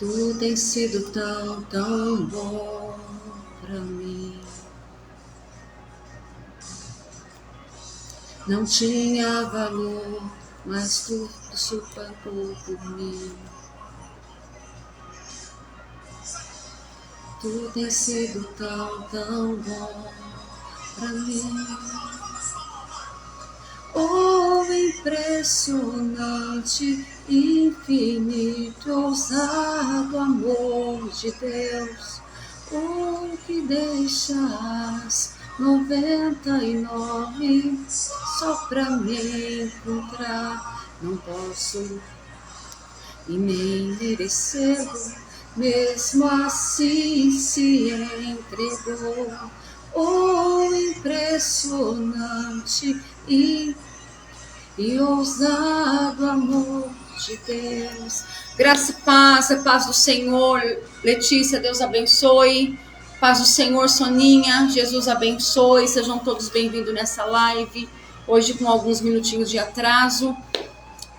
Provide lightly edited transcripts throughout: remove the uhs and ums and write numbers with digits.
Tu tens sido tão, tão bom pra mim. Não tinha valor, mas tu suplantou por mim. Tu tens sido tão, tão bom pra mim. Oh, impressionante, infinito, ousado amor de Deus. Oh, que deixas 99 só pra me encontrar. Não posso e nem merecê-lo, mesmo assim se entregou. Oh, impressionante e ousado amor de Deus. Graça e paz, a paz do Senhor. Letícia, Deus abençoe. Paz do Senhor, Soninha, Jesus abençoe. Sejam todos bem-vindos nessa live. Hoje com alguns minutinhos de atraso.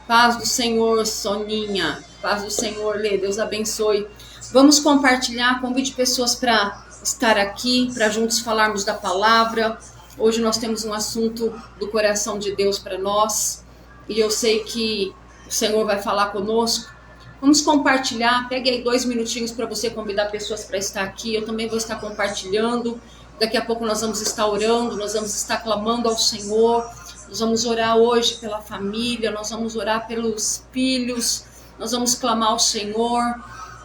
Paz do Senhor, Soninha. Paz do Senhor, Lê, Deus abençoe. Vamos compartilhar, convide pessoas para estar aqui, para juntos falarmos da palavra. Hoje nós temos um assunto do coração de Deus para nós, e eu sei que o Senhor vai falar conosco. Vamos compartilhar, pegue aí 2 minutinhos para você convidar pessoas para estar aqui. Eu também vou estar compartilhando. Daqui a pouco nós vamos estar orando, nós vamos estar clamando ao Senhor. Nós vamos orar hoje pela família, nós vamos orar pelos filhos, nós vamos clamar ao Senhor.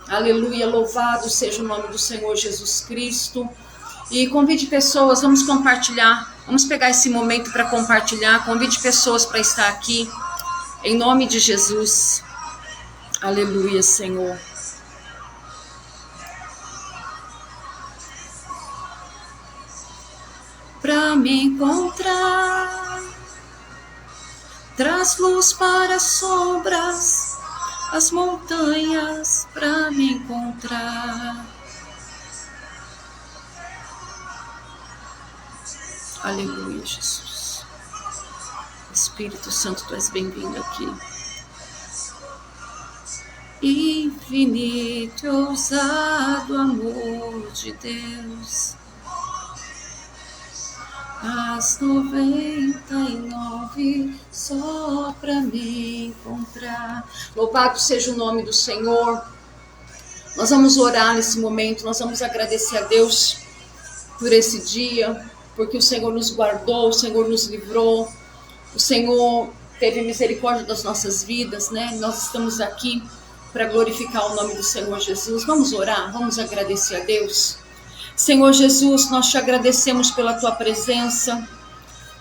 Aleluia, louvado seja o nome do Senhor Jesus Cristo. E convide pessoas, vamos compartilhar, vamos pegar esse momento para compartilhar. Convide pessoas para estar aqui, em nome de Jesus. Aleluia, Senhor. Para me encontrar, traz luz para as sombras, as montanhas para me encontrar. Aleluia, Jesus. Espírito Santo, tu és bem-vindo aqui. Infinito, ousado amor de Deus. As 99 só para me encontrar. Louvado seja o nome do Senhor. Nós vamos orar nesse momento, nós vamos agradecer a Deus por esse dia, porque o Senhor nos guardou, o Senhor nos livrou, o Senhor teve misericórdia das nossas vidas, né? Nós estamos aqui para glorificar o nome do Senhor Jesus. Vamos orar, vamos agradecer a Deus. Senhor Jesus, nós te agradecemos pela tua presença,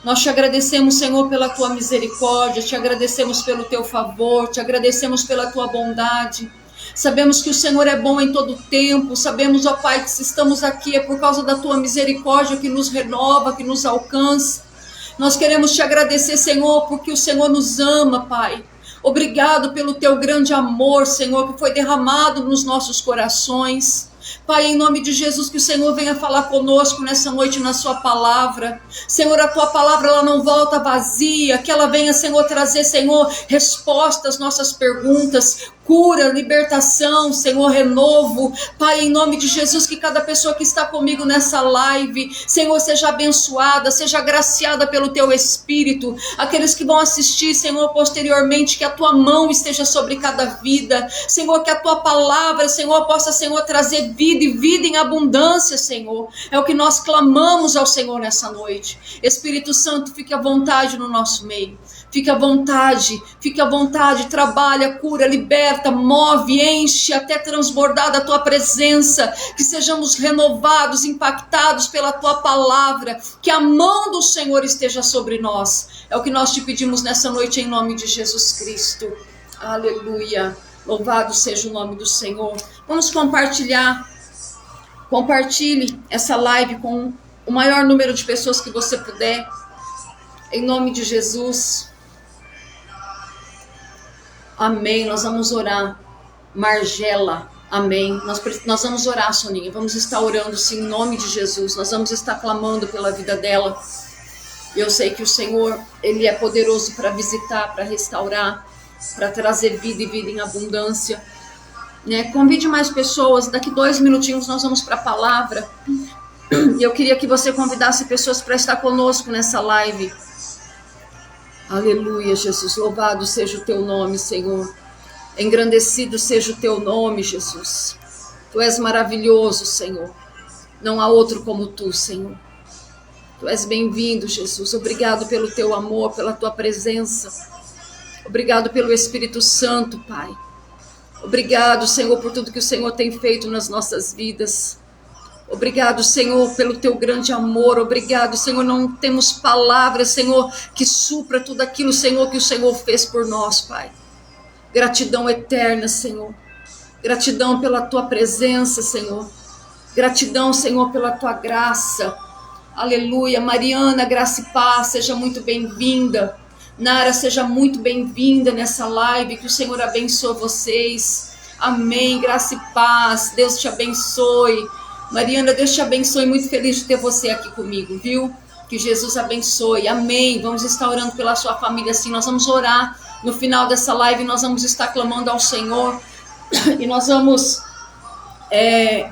nós te agradecemos, Senhor, pela tua misericórdia, te agradecemos pelo teu favor, te agradecemos pela tua bondade. Sabemos que o Senhor é bom em todo tempo, sabemos, ó Pai, que se estamos aqui é por causa da tua misericórdia que nos renova, que nos alcança. Nós queremos te agradecer, Senhor, porque o Senhor nos ama, Pai. Obrigado pelo teu grande amor, Senhor, que foi derramado nos nossos corações. Pai, em nome de Jesus, que o Senhor venha falar conosco nessa noite na sua palavra. Senhor, a tua palavra ela não volta vazia, que ela venha, Senhor, trazer, Senhor, respostas às nossas perguntas, cura, libertação, Senhor, renovo. Pai, em nome de Jesus, que cada pessoa que está comigo nessa live, Senhor, seja abençoada, seja agraciada pelo teu Espírito. Aqueles que vão assistir, Senhor, posteriormente, que a tua mão esteja sobre cada vida. Senhor, que a tua palavra, Senhor, possa, Senhor, trazer vida e vida em abundância, Senhor. É o que nós clamamos ao Senhor nessa noite. Espírito Santo, fique à vontade no nosso meio. Fique à vontade, trabalha, cura, liberta, move, enche até transbordar da tua presença, que sejamos renovados, impactados pela tua palavra, que a mão do Senhor esteja sobre nós. É o que nós te pedimos nessa noite em nome de Jesus Cristo. Aleluia, louvado seja o nome do Senhor. Vamos compartilhar, compartilhe essa live com o maior número de pessoas que você puder, em nome de Jesus. Amém, nós vamos orar. Margela, amém. Nós vamos orar, Soninha. Vamos estar orando, sim, em nome de Jesus. Nós vamos estar clamando pela vida dela. Eu sei que o Senhor, Ele é poderoso para visitar, para restaurar, para trazer vida e vida em abundância. né? Convide mais pessoas. Daqui 2 minutinhos nós vamos para a palavra. E eu queria que você convidasse pessoas para estar conosco nessa live. Aleluia, Jesus. Louvado seja o teu nome, Senhor. Engrandecido seja o teu nome, Jesus. Tu és maravilhoso, Senhor. Não há outro como tu, Senhor. Tu és bem-vindo, Jesus. Obrigado pelo teu amor, pela tua presença. Obrigado pelo Espírito Santo, Pai. Obrigado, Senhor, por tudo que o Senhor tem feito nas nossas vidas. Obrigado, Senhor, pelo teu grande amor. Obrigado, Senhor. Não temos palavras, Senhor, que supra tudo aquilo, Senhor, que o Senhor fez por nós, Pai. Gratidão eterna, Senhor. Gratidão pela tua presença, Senhor. Gratidão, Senhor, pela tua graça. Aleluia. Mariana, graça e paz, seja muito bem-vinda. Nara, seja muito bem-vinda nessa live. Que o Senhor abençoe vocês. Amém. Graça e paz. Deus te abençoe. Mariana, Deus te abençoe, muito feliz de ter você aqui comigo, viu? Que Jesus abençoe, amém. Vamos estar orando pela sua família, assim, nós vamos orar no final dessa live, nós vamos estar clamando ao Senhor, e nós vamos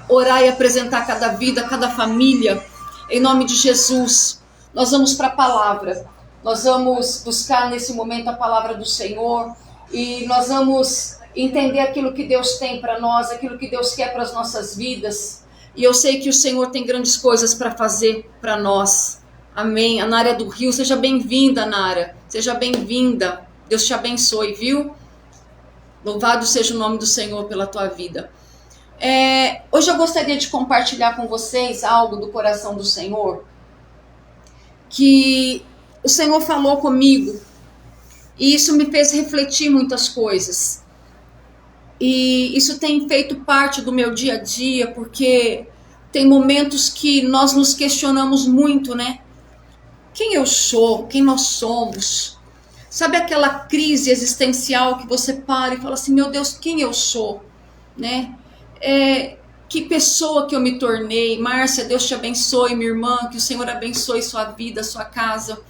orar e apresentar cada vida, cada família, em nome de Jesus. Nós vamos para a palavra, nós vamos buscar nesse momento a palavra do Senhor, e nós vamos entender aquilo que Deus tem para nós, aquilo que Deus quer para as nossas vidas. E eu sei que o Senhor tem grandes coisas para fazer para nós. Amém. A Nara do Rio, seja bem-vinda, Nara. Seja bem-vinda. Deus te abençoe, viu? Louvado seja o nome do Senhor pela tua vida. Hoje eu gostaria de compartilhar com vocês algo do coração do Senhor. Que o Senhor falou comigo. E isso me fez refletir muitas coisas. E isso tem feito parte do meu dia a dia, porque tem momentos que nós nos questionamos muito, né? Quem eu sou? Quem nós somos? Sabe aquela crise existencial que você para e fala assim, meu Deus, quem eu sou? Né? Que pessoa que eu me tornei? Márcia, Deus te abençoe, minha irmã, que o Senhor abençoe sua vida, sua casa.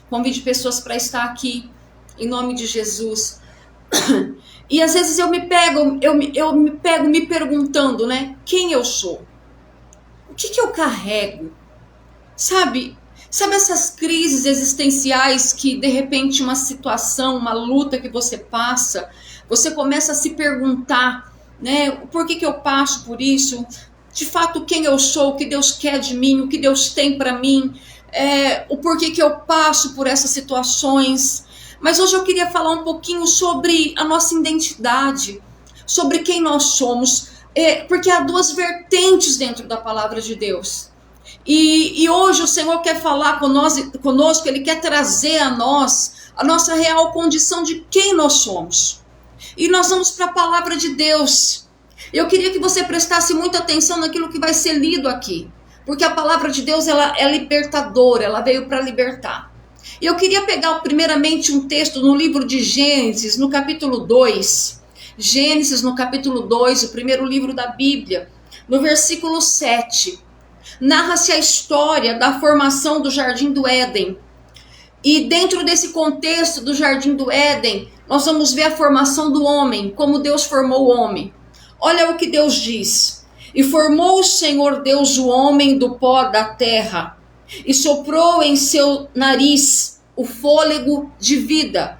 Convide pessoas para estar aqui, em nome de Jesus. E às vezes eu me pego me perguntando, né? Quem eu sou? O que eu carrego? Sabe essas crises existenciais que de repente uma situação, uma luta que você passa, você começa a se perguntar, né? Por que eu passo por isso? De fato, quem eu sou? O que Deus quer de mim? O que Deus tem para mim? O porquê que eu passo por essas situações? Mas hoje eu queria falar um pouquinho sobre a nossa identidade, sobre quem nós somos, porque há 2 vertentes dentro da palavra de Deus. E hoje o Senhor quer falar conosco, Ele quer trazer a nós a nossa real condição de quem nós somos. E nós vamos para a palavra de Deus. Eu queria que você prestasse muita atenção naquilo que vai ser lido aqui, porque a palavra de Deus ela é libertadora, ela veio para libertar. E eu queria pegar primeiramente um texto no livro de Gênesis, no capítulo 2. Gênesis, no capítulo 2, o primeiro livro da Bíblia, no versículo 7. Narra-se a história da formação do Jardim do Éden. E dentro desse contexto do Jardim do Éden, nós vamos ver a formação do homem, como Deus formou o homem. Olha o que Deus diz. E formou o Senhor Deus o homem do pó da terra, e soprou em seu nariz o fôlego de vida.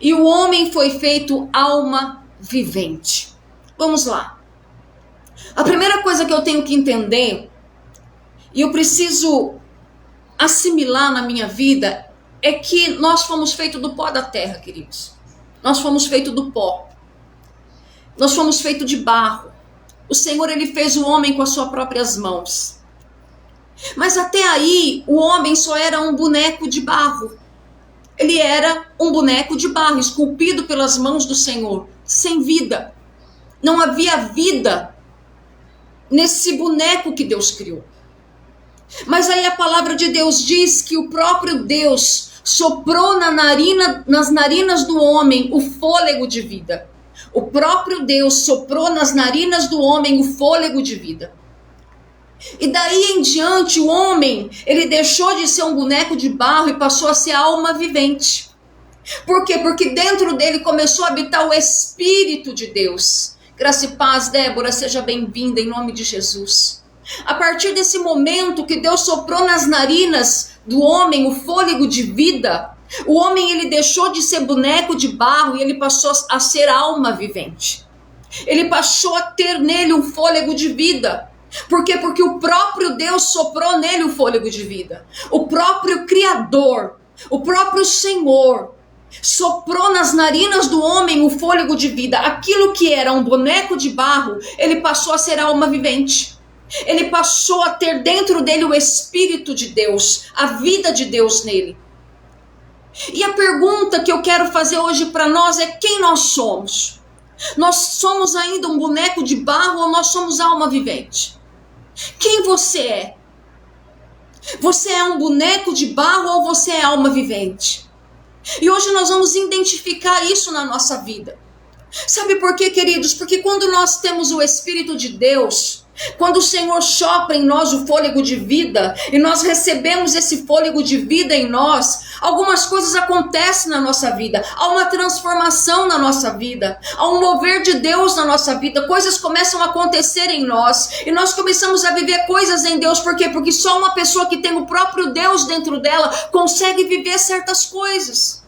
E o homem foi feito alma vivente. Vamos lá. A primeira coisa que eu tenho que entender, e eu preciso assimilar na minha vida, é que nós fomos feitos do pó da terra, queridos. Nós fomos feitos do pó. Nós fomos feitos de barro. O Senhor, Ele fez o homem com as suas próprias mãos. Mas até aí, o homem só era um boneco de barro. Ele era um boneco de barro, esculpido pelas mãos do Senhor, sem vida. Não havia vida nesse boneco que Deus criou. Mas aí a palavra de Deus diz que o próprio Deus soprou nas narinas do homem o fôlego de vida. O próprio Deus soprou nas narinas do homem o fôlego de vida. E daí em diante o homem, ele deixou de ser um boneco de barro e passou a ser alma vivente. Por quê? Porque dentro dele começou a habitar o Espírito de Deus. Graça e paz, Débora, seja bem-vinda em nome de Jesus. A partir desse momento que Deus soprou nas narinas do homem o fôlego de vida, o homem ele deixou de ser boneco de barro e ele passou a ser alma vivente. Ele passou a ter nele um fôlego de vida. Por quê? Porque o próprio Deus soprou nele o fôlego de vida. O próprio Criador, o próprio Senhor, soprou nas narinas do homem o fôlego de vida. Aquilo que era um boneco de barro, ele passou a ser alma vivente. Ele passou a ter dentro dele o Espírito de Deus, a vida de Deus nele. E a pergunta que eu quero fazer hoje para nós é: quem nós somos? Nós somos ainda um boneco de barro ou nós somos alma vivente? Quem você é? Você é um boneco de barro ou você é alma vivente? E hoje nós vamos identificar isso na nossa vida. Sabe por quê, queridos? Porque quando nós temos o Espírito de Deus, quando o Senhor sopra em nós o fôlego de vida, e nós recebemos esse fôlego de vida em nós, algumas coisas acontecem na nossa vida, há uma transformação na nossa vida, há um mover de Deus na nossa vida, coisas começam a acontecer em nós, e nós começamos a viver coisas em Deus. Por quê? Porque só uma pessoa que tem o próprio Deus dentro dela consegue viver certas coisas.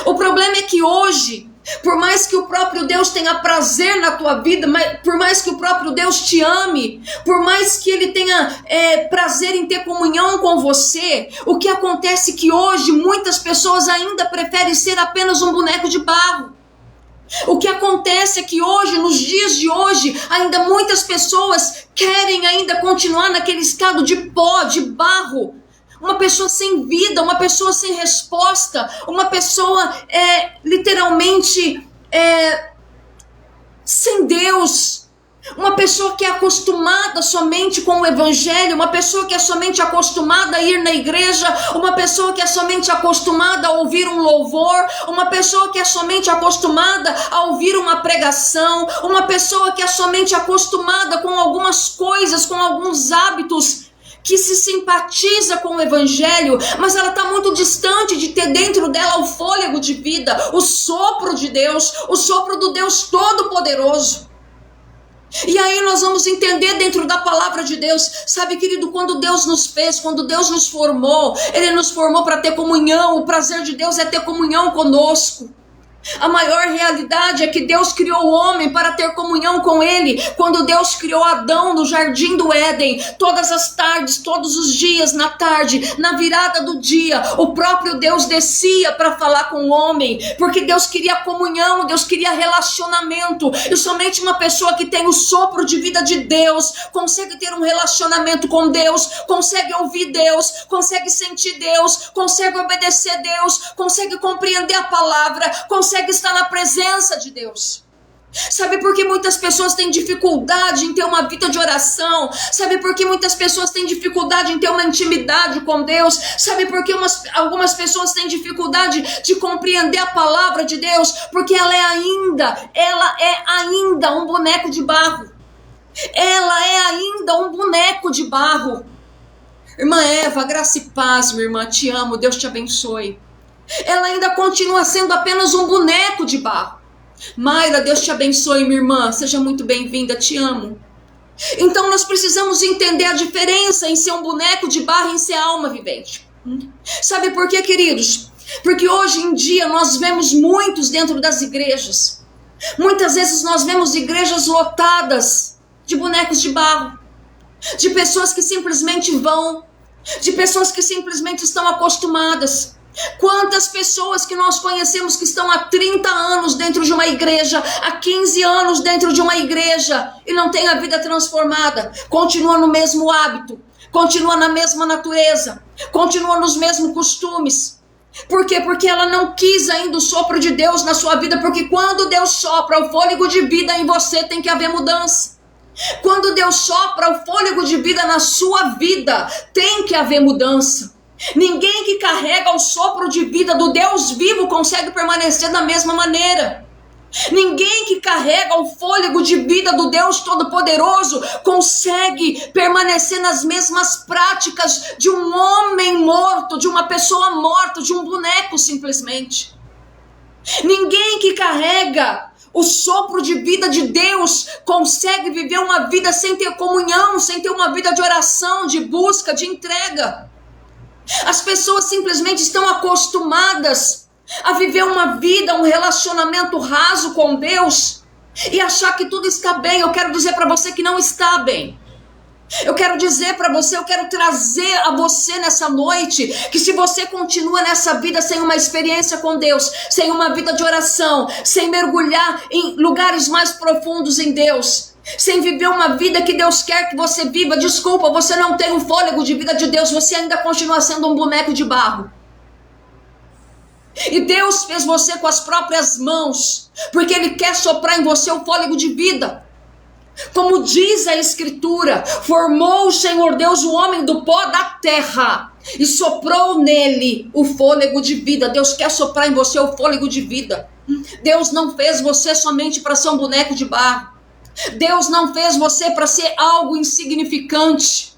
O problema é que hoje, por mais que o próprio Deus tenha prazer na tua vida, por mais que o próprio Deus te ame, por mais que Ele tenha prazer em ter comunhão com você, o que acontece é que hoje muitas pessoas ainda preferem ser apenas um boneco de barro. O que acontece é que hoje, nos dias de hoje, ainda muitas pessoas querem ainda continuar naquele estado de pó, de barro. Uma pessoa sem vida, uma pessoa sem resposta, uma pessoa literalmente sem Deus. Uma pessoa que é acostumada somente com o Evangelho, uma pessoa que é somente acostumada a ir na igreja, uma pessoa que é somente acostumada a ouvir um louvor, uma pessoa que é somente acostumada a ouvir uma pregação, uma pessoa que é somente acostumada com algumas coisas, com alguns hábitos, que se simpatiza com o Evangelho, mas ela está muito distante de ter dentro dela o fôlego de vida, o sopro de Deus, o sopro do Deus Todo-Poderoso. E aí nós vamos entender dentro da palavra de Deus, sabe, querido, quando Deus nos fez, quando Deus nos formou, Ele nos formou para ter comunhão. O prazer de Deus é ter comunhão conosco. A maior realidade é que Deus criou o homem para ter comunhão com Ele. Quando Deus criou Adão no jardim do Éden, todas as tardes, todos os dias, na tarde, na virada do dia, o próprio Deus descia para falar com o homem, porque Deus queria comunhão, Deus queria relacionamento, e somente uma pessoa que tem o sopro de vida de Deus consegue ter um relacionamento com Deus, consegue ouvir Deus, consegue sentir Deus, consegue obedecer Deus, consegue compreender a palavra, consegue estar na presença de Deus. Sabe por que muitas pessoas têm dificuldade em ter uma vida de oração? Sabe por que muitas pessoas têm dificuldade em ter uma intimidade com Deus? Sabe por que algumas pessoas têm dificuldade de compreender a palavra de Deus? Porque ela é ainda um boneco de barro. Ela é ainda um boneco de barro. Irmã Eva, graça e paz, minha irmã, te amo, Deus te abençoe. Ela ainda continua sendo apenas um boneco de barro. Mayra, Deus te abençoe, minha irmã, seja muito bem-vinda, te amo. Então nós precisamos entender a diferença em ser um boneco de barro e em ser alma vivente. Sabe por quê, queridos? Porque hoje em dia nós vemos muitos dentro das igrejas. Muitas vezes nós vemos igrejas lotadas de bonecos de barro, de pessoas que simplesmente vão, de pessoas que simplesmente estão acostumadas. Quantas pessoas que nós conhecemos que estão há 30 anos dentro de uma igreja, há 15 anos dentro de uma igreja e não tem a vida transformada, continua no mesmo hábito, continua na mesma natureza, continua nos mesmos costumes. Por quê? Porque ela não quis ainda o sopro de Deus na sua vida, porque quando Deus sopra o fôlego de vida em você, tem que haver mudança. Quando Deus sopra o fôlego de vida na sua vida, tem que haver mudança. Ninguém que carrega o sopro de vida do Deus vivo consegue permanecer da mesma maneira. Ninguém que carrega o fôlego de vida do Deus Todo-Poderoso consegue permanecer nas mesmas práticas de um homem morto, de uma pessoa morta, de um boneco simplesmente. Ninguém que carrega o sopro de vida de Deus consegue viver uma vida sem ter comunhão, sem ter uma vida de oração, de busca, de entrega. As pessoas simplesmente estão acostumadas a viver uma vida, um relacionamento raso com Deus e achar que tudo está bem. Eu quero dizer para você que não está bem. Eu quero dizer para você, eu quero trazer a você nessa noite, que se você continua nessa vida sem uma experiência com Deus, sem uma vida de oração, sem mergulhar em lugares mais profundos em Deus, sem viver uma vida que Deus quer que você viva, desculpa, você não tem o fôlego de vida de Deus, você ainda continua sendo um boneco de barro. E Deus fez você com as próprias mãos, porque Ele quer soprar em você o fôlego de vida. Como diz a Escritura, formou o Senhor Deus o homem do pó da terra e soprou nele o fôlego de vida. Deus quer soprar em você o fôlego de vida. Deus não fez você somente para ser um boneco de barro. Deus não fez você para ser algo insignificante.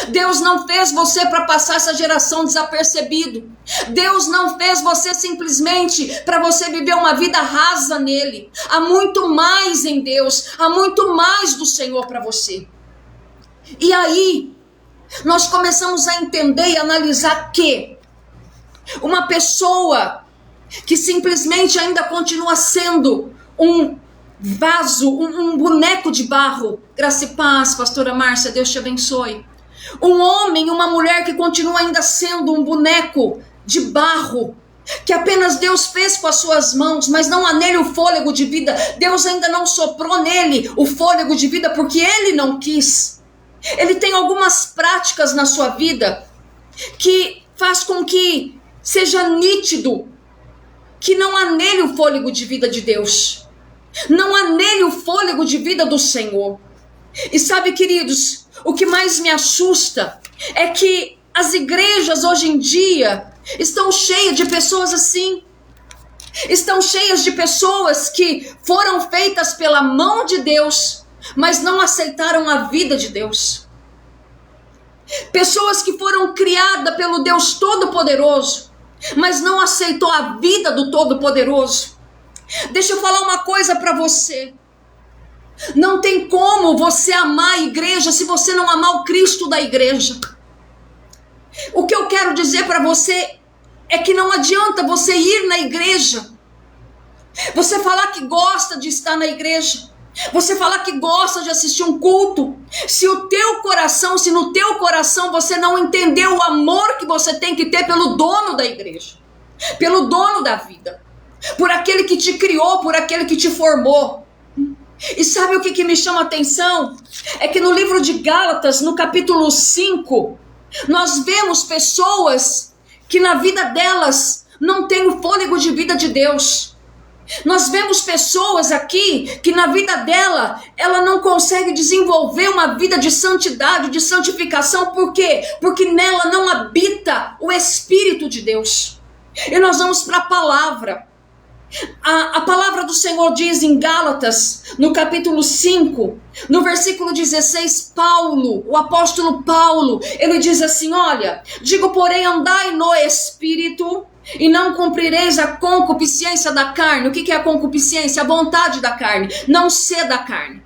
Deus não fez você para passar essa geração desapercebido. Deus não fez você simplesmente para você viver uma vida rasa nele. Há muito mais em Deus, há muito mais do Senhor para você. E aí, nós começamos a entender e analisar que uma pessoa que simplesmente ainda continua sendo um vaso, um boneco de barro. Graça e paz, pastora Márcia, Deus te abençoe. Um homem, uma mulher que continua ainda sendo um boneco de barro, que apenas Deus fez com as suas mãos, mas não há nele o fôlego de vida. Deus ainda não soprou nele o fôlego de vida porque Ele não quis. Ele tem algumas práticas na sua vida que faz com que seja nítido que não há nele o fôlego de vida de Deus. Não há nele o fôlego de vida do Senhor. E sabe, queridos, o que mais me assusta é que as igrejas hoje em dia estão cheias de pessoas assim. Estão cheias de pessoas que foram feitas pela mão de Deus, mas não aceitaram a vida de Deus. Pessoas que foram criadas pelo Deus Todo-Poderoso, mas não aceitou a vida do Todo-Poderoso. Deixa eu falar uma coisa para você. Não tem como você amar a igreja se você não amar o Cristo da igreja. O que eu quero dizer para você é que não adianta você ir na igreja, você falar que gosta de estar na igreja, você falar que gosta de assistir um culto, se no teu coração você não entendeu o amor que você tem que ter pelo dono da igreja, pelo dono da vida, por aquele que te criou, por aquele que te formou. E sabe o que me chama a atenção? É que no livro de Gálatas, no capítulo 5, nós vemos pessoas que na vida delas não tem o fôlego de vida de Deus. Nós vemos pessoas aqui que na vida dela, ela não consegue desenvolver uma vida de santidade, de santificação. Por quê? Porque nela não habita o Espírito de Deus. E nós vamos para a palavra. A palavra do Senhor diz em Gálatas, no capítulo 5, no versículo 16, Paulo, o apóstolo Paulo, ele diz assim, olha, digo porém andai no Espírito e não cumprireis a concupiscência da carne. O que é a concupiscência? A vontade da carne, não ser da carne.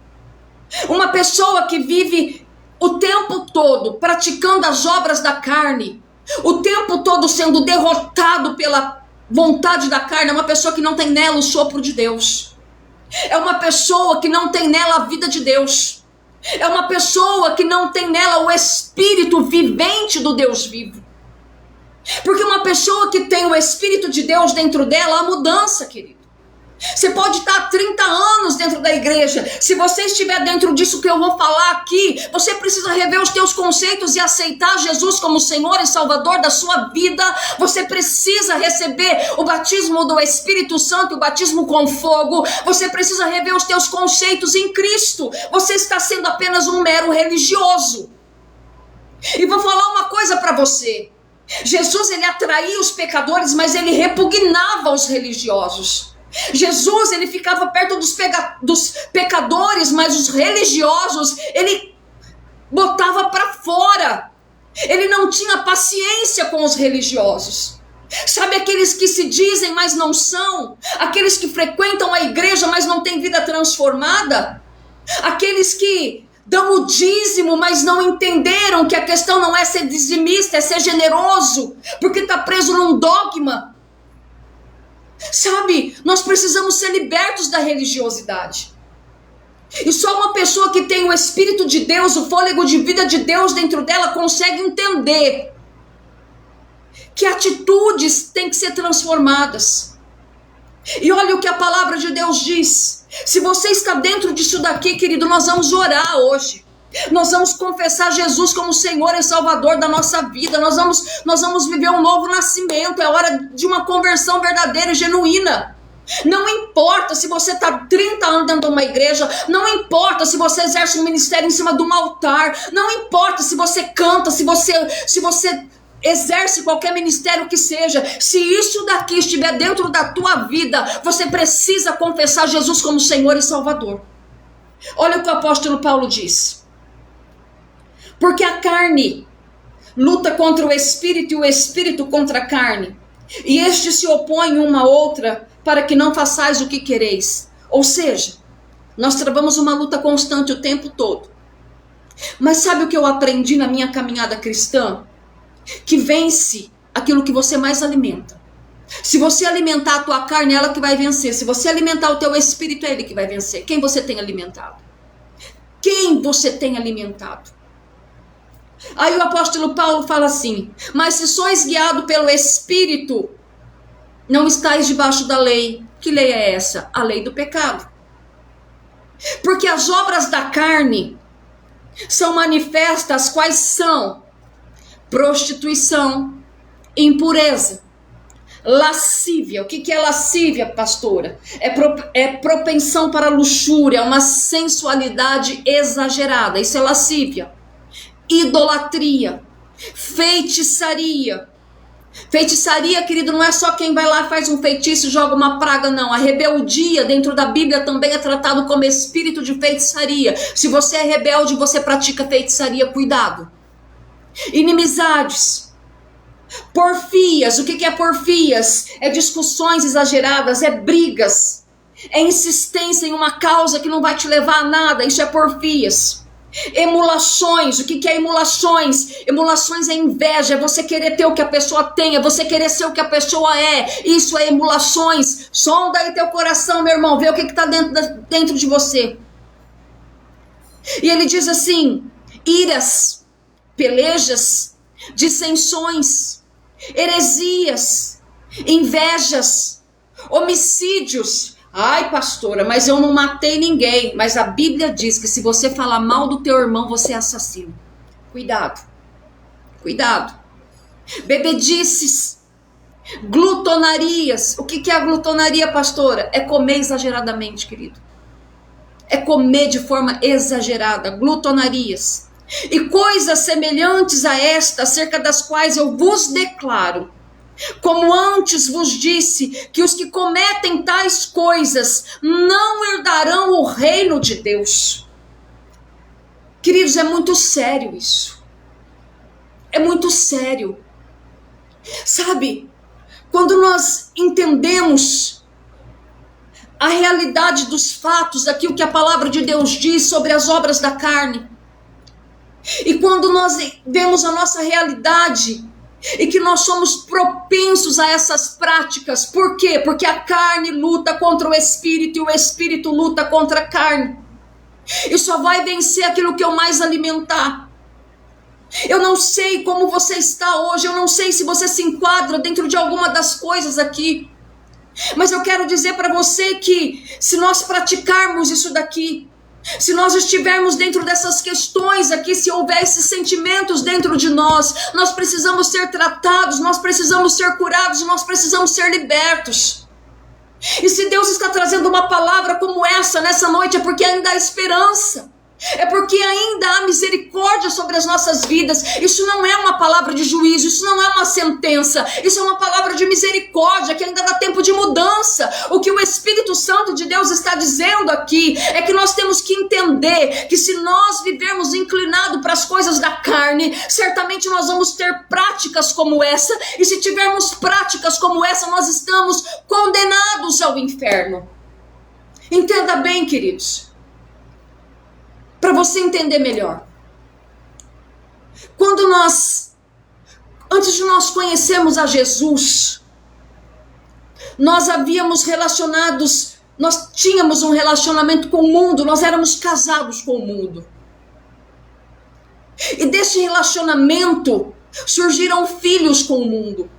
Uma pessoa que vive o tempo todo praticando as obras da carne, o tempo todo sendo derrotado pela vontade da carne, é uma pessoa que não tem nela o sopro de Deus. É uma pessoa que não tem nela a vida de Deus. É uma pessoa que não tem nela o Espírito vivente do Deus vivo. Porque uma pessoa que tem o Espírito de Deus dentro dela, há mudança, querido. Você pode estar há 30 anos dentro da igreja. Se você estiver dentro disso que eu vou falar aqui, você precisa rever os teus conceitos e aceitar Jesus como Senhor e Salvador da sua vida. Você precisa receber o batismo do Espírito Santo, o batismo com fogo. Você precisa rever os teus conceitos em Cristo. Você está sendo apenas um mero religioso. E vou falar uma coisa para você. Jesus, ele atraía os pecadores, mas ele repugnava os religiosos. Jesus, ele ficava perto dos pecadores, mas os religiosos, ele botava para fora. Ele não tinha paciência com os religiosos. Sabe aqueles que se dizem, mas não são? Aqueles que frequentam a igreja, mas não têm vida transformada? Aqueles que dão o dízimo, mas não entenderam que a questão não é ser dizimista, é ser generoso, porque está preso num dogma. Sabe, nós precisamos ser libertos da religiosidade. E só uma pessoa que tem o Espírito de Deus, o fôlego de vida de Deus dentro dela, consegue entender que atitudes têm que ser transformadas. E olha o que a palavra de Deus diz. Se você está dentro disso daqui, querido, nós vamos orar hoje. Nós vamos confessar Jesus como Senhor e Salvador da nossa vida. Nós vamos viver um novo nascimento. É hora de uma conversão verdadeira e genuína. Não importa se você está 30 anos dentro de uma igreja, não importa se você exerce um ministério em cima de um altar, não importa se você canta, se você exerce qualquer ministério que seja, se isso daqui estiver dentro da tua vida, você precisa confessar Jesus como Senhor e Salvador. Olha o que o apóstolo Paulo diz. Porque a carne luta contra o espírito e o espírito contra a carne, e estes se opõem uma à outra para que não façais o que quereis. Ou seja, nós travamos uma luta constante o tempo todo. Mas sabe o que eu aprendi na minha caminhada cristã? Que vence aquilo que você mais alimenta. Se você alimentar a tua carne, é ela que vai vencer. Se você alimentar o teu espírito, é ele que vai vencer. Quem você tem alimentado? Quem você tem alimentado? Aí o apóstolo Paulo fala assim: mas se sois guiado pelo Espírito, não estáis debaixo da lei. Que lei é essa? A lei do pecado. Porque as obras da carne são manifestas, quais são? Prostituição, impureza, lascívia. O que é lascívia, pastora? É propensão para luxúria, uma sensualidade exagerada. Isso é lascívia. Idolatria, feitiçaria. Feitiçaria, querido, não é só quem vai lá, faz um feitiço e joga uma praga, não. A rebeldia dentro da Bíblia também é tratado como espírito de feitiçaria. Se você é rebelde, você pratica feitiçaria, cuidado. Inimizades, porfias. O que é porfias? É discussões exageradas, é brigas, é insistência em uma causa que não vai te levar a nada. Isso é porfias. Emulações. O que é emulações? Emulações é inveja, é você querer ter o que a pessoa tem, é você querer ser o que a pessoa é. Isso é emulações. Sonda aí teu coração, meu irmão, vê o que está dentro de você. E ele diz assim: iras, pelejas, dissensões, heresias, invejas, homicídios. Ai, pastora, mas eu não matei ninguém. Mas a Bíblia diz que se você falar mal do teu irmão, você é assassino. Cuidado, cuidado. Bebedices, glutonarias. O que é a glutonaria, pastora? É comer exageradamente, querido. É comer de forma exagerada, glutonarias. E coisas semelhantes a esta, acerca das quais eu vos declaro, como antes vos disse, que os que cometem tais coisas não herdarão o reino de Deus. Queridos, é muito sério isso. É muito sério. Sabe, quando nós entendemos a realidade dos fatos, aquilo que a palavra de Deus diz sobre as obras da carne, e quando nós vemos a nossa realidade e que nós somos propensos a essas práticas. Por quê? Porque a carne luta contra o espírito e o espírito luta contra a carne. E só vai vencer aquilo que eu mais alimentar. Eu não sei como você está hoje, eu não sei se você se enquadra dentro de alguma das coisas aqui, mas eu quero dizer para você que se nós praticarmos isso daqui, se nós estivermos dentro dessas questões aqui, se houver esses sentimentos dentro de nós, nós precisamos ser tratados, nós precisamos ser curados, nós precisamos ser libertos. E se Deus está trazendo uma palavra como essa nessa noite, é porque ainda há esperança. É porque ainda há misericórdia sobre as nossas vidas. Isso não é uma palavra de juízo, isso não é uma sentença, isso é uma palavra de misericórdia, que ainda dá tempo de mudança. O que o Espírito Santo de Deus está dizendo aqui é que nós temos que entender que se nós vivermos inclinado para as coisas da carne, certamente nós vamos ter práticas como essa, e se tivermos práticas como essa, nós estamos condenados ao inferno. Entenda bem, queridos, para você entender melhor. Antes de nós conhecermos a Jesus, nós tínhamos um relacionamento com o mundo, nós éramos casados com o mundo. E desse relacionamento surgiram filhos com o mundo.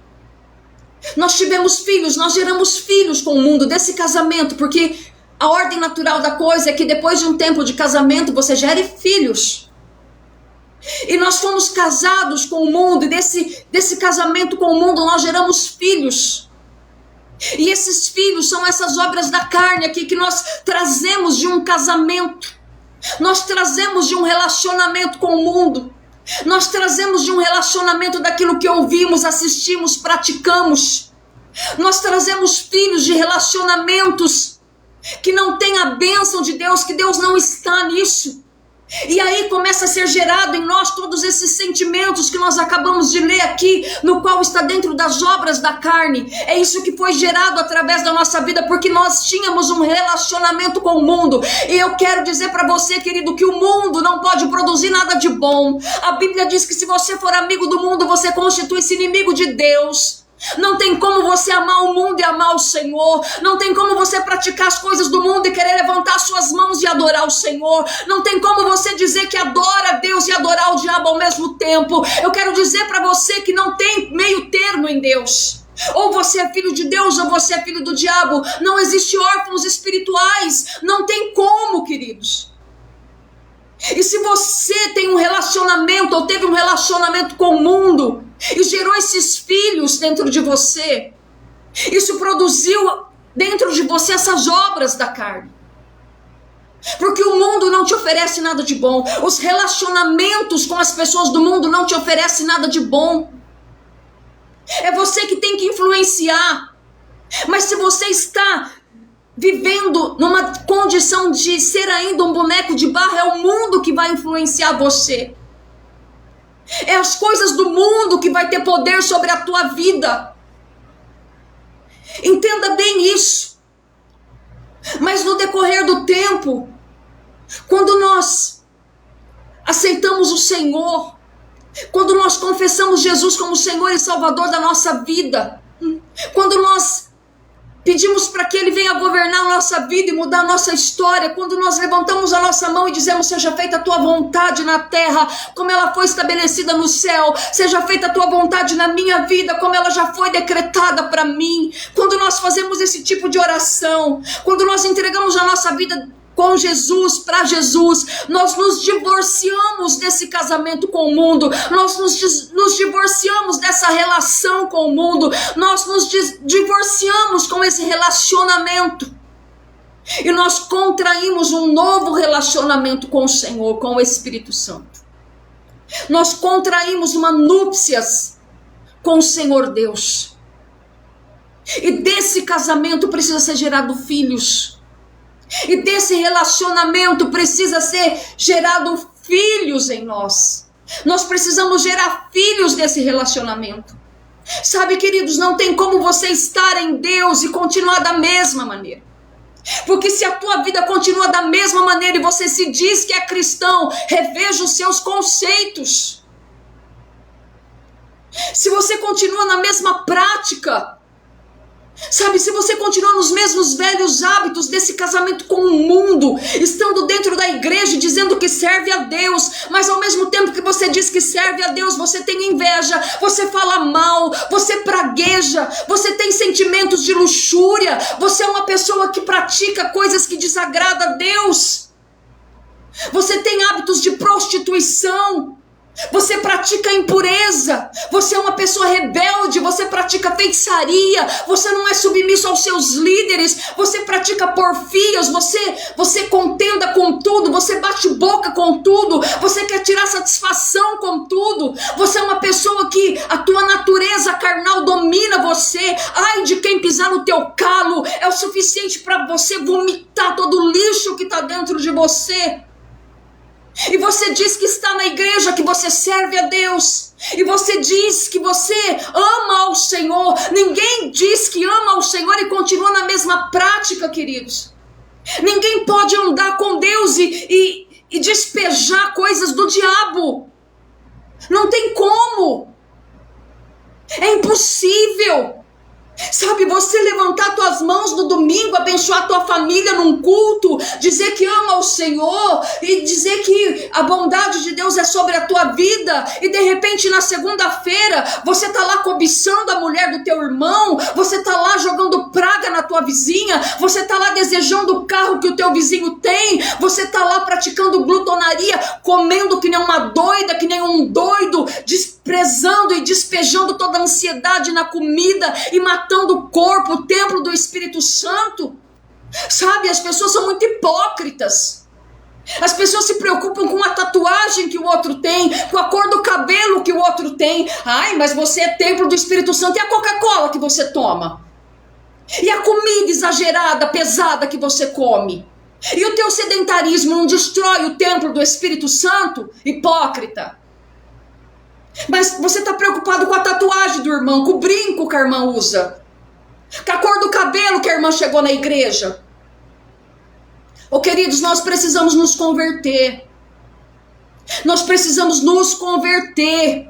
Nós tivemos filhos, nós geramos filhos com o mundo desse casamento, porque a ordem natural da coisa é que depois de um tempo de casamento você gere filhos. E nós fomos casados com o mundo, e desse casamento com o mundo nós geramos filhos. E esses filhos são essas obras da carne aqui que nós trazemos de um casamento. Nós trazemos de um relacionamento com o mundo. Nós trazemos de um relacionamento daquilo que ouvimos, assistimos, praticamos. Nós trazemos filhos de relacionamentos que não tem a bênção de Deus, que Deus não está nisso. E aí começa a ser gerado em nós todos esses sentimentos que nós acabamos de ler aqui, no qual está dentro das obras da carne. É isso que foi gerado através da nossa vida, porque nós tínhamos um relacionamento com o mundo. E eu quero dizer para você, querido, que o mundo não pode produzir nada de bom. A Bíblia diz que se você for amigo do mundo, você constitui-se inimigo de Deus. Não tem como você amar o mundo e amar o Senhor. Não tem como você praticar as coisas do mundo e querer levantar suas mãos e adorar o Senhor. Não tem como você dizer que adora a Deus e adorar o diabo ao mesmo tempo. Eu quero dizer para você que não tem meio termo em Deus. Ou você é filho de Deus ou você é filho do diabo. Não existe órfãos espirituais. Não tem como, queridos. E se você tem um relacionamento ou teve um relacionamento com o mundo e gerou esses filhos dentro de você, isso produziu dentro de você essas obras da carne. Porque o mundo não te oferece nada de bom. Os relacionamentos com as pessoas do mundo não te oferecem nada de bom. É você que tem que influenciar. Mas se você está vivendo numa condição de ser ainda um boneco de barro, é o mundo que vai influenciar você. É as coisas do mundo que vai ter poder sobre a tua vida. Entenda bem isso. Mas no decorrer do tempo, quando nós aceitamos o Senhor, quando nós confessamos Jesus como Senhor e Salvador da nossa vida, quando nós pedimos para que Ele venha governar a nossa vida e mudar a nossa história, quando nós levantamos a nossa mão e dizemos: seja feita a tua vontade na terra, como ela foi estabelecida no céu, seja feita a tua vontade na minha vida, como ela já foi decretada para mim. Quando nós fazemos esse tipo de oração, quando nós entregamos a nossa vida com Jesus, para Jesus, nós nos divorciamos desse casamento com o mundo, nós nos divorciamos dessa relação com o mundo, nós nos divorciamos com esse relacionamento e nós contraímos um novo relacionamento com o Senhor, com o Espírito Santo. Nós contraímos uma núpcias com o Senhor Deus, e desse casamento precisa ser gerado filhos. E desse relacionamento precisa ser gerado filhos em nós. Nós precisamos gerar filhos desse relacionamento. Sabe, queridos, não tem como você estar em Deus e continuar da mesma maneira. Porque se a tua vida continua da mesma maneira e você se diz que é cristão, reveja os seus conceitos. Se você continua na mesma prática, sabe, se você continua nos mesmos velhos hábitos desse casamento com o mundo, estando dentro da igreja dizendo que serve a Deus, mas ao mesmo tempo que você diz que serve a Deus, você tem inveja, você fala mal, você pragueja, você tem sentimentos de luxúria, você é uma pessoa que pratica coisas que desagradam a Deus, você tem hábitos de prostituição, Você pratica impureza, você é uma pessoa rebelde, você pratica feitiçaria, você não é submisso aos seus líderes, você pratica porfias, você contenda com tudo, você bate boca com tudo, você quer tirar satisfação com tudo, você é uma pessoa que a tua natureza carnal domina você. Ai de quem pisar no teu calo, é o suficiente para você vomitar todo o lixo que está dentro de você. E você diz que está na igreja, que você serve a Deus, e você diz que você ama ao Senhor. Ninguém diz que ama ao Senhor e continua na mesma prática, queridos. Ninguém pode andar com Deus e despejar coisas do diabo. Não tem como. É impossível. Sabe, você levantar tuas mãos no domingo, abençoar tua família num culto, dizer que ama o Senhor e dizer que a bondade de Deus é sobre a tua vida, e de repente na segunda-feira você tá lá cobiçando a mulher do teu irmão, você tá lá jogando praga na tua vizinha, você tá lá desejando o carro que o teu vizinho tem, você tá lá praticando glutonaria, comendo que nem uma doida, que nem um doido, desprezando e despejando toda a ansiedade na comida e matando o corpo, o templo do Espírito Santo. Sabe, as pessoas são muito hipócritas. As pessoas se preocupam com a tatuagem que o outro tem, com a cor do cabelo que o outro tem. Ai, mas você é templo do Espírito Santo. E a Coca-Cola que você toma? E a comida exagerada, pesada que você come? E o teu sedentarismo não destrói o templo do Espírito Santo? Hipócrita. Mas você está preocupado com a tatuagem do irmão, com o brinco que a irmã usa, com a cor do cabelo que a irmã chegou na igreja. Oh, queridos, nós precisamos nos converter. Nós precisamos nos converter.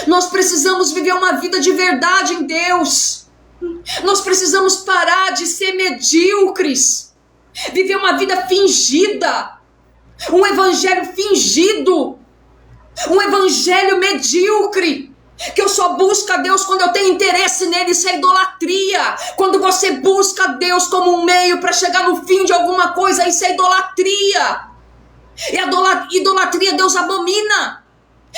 Nós precisamos viver uma vida de verdade em Deus. Nós precisamos parar de ser medíocres, viver uma vida fingida, um evangelho fingido, um evangelho medíocre, que eu só busco a Deus quando eu tenho interesse nele. Isso é idolatria. Quando você busca Deus como um meio para chegar no fim de alguma coisa, isso é idolatria. E a idolatria Deus abomina.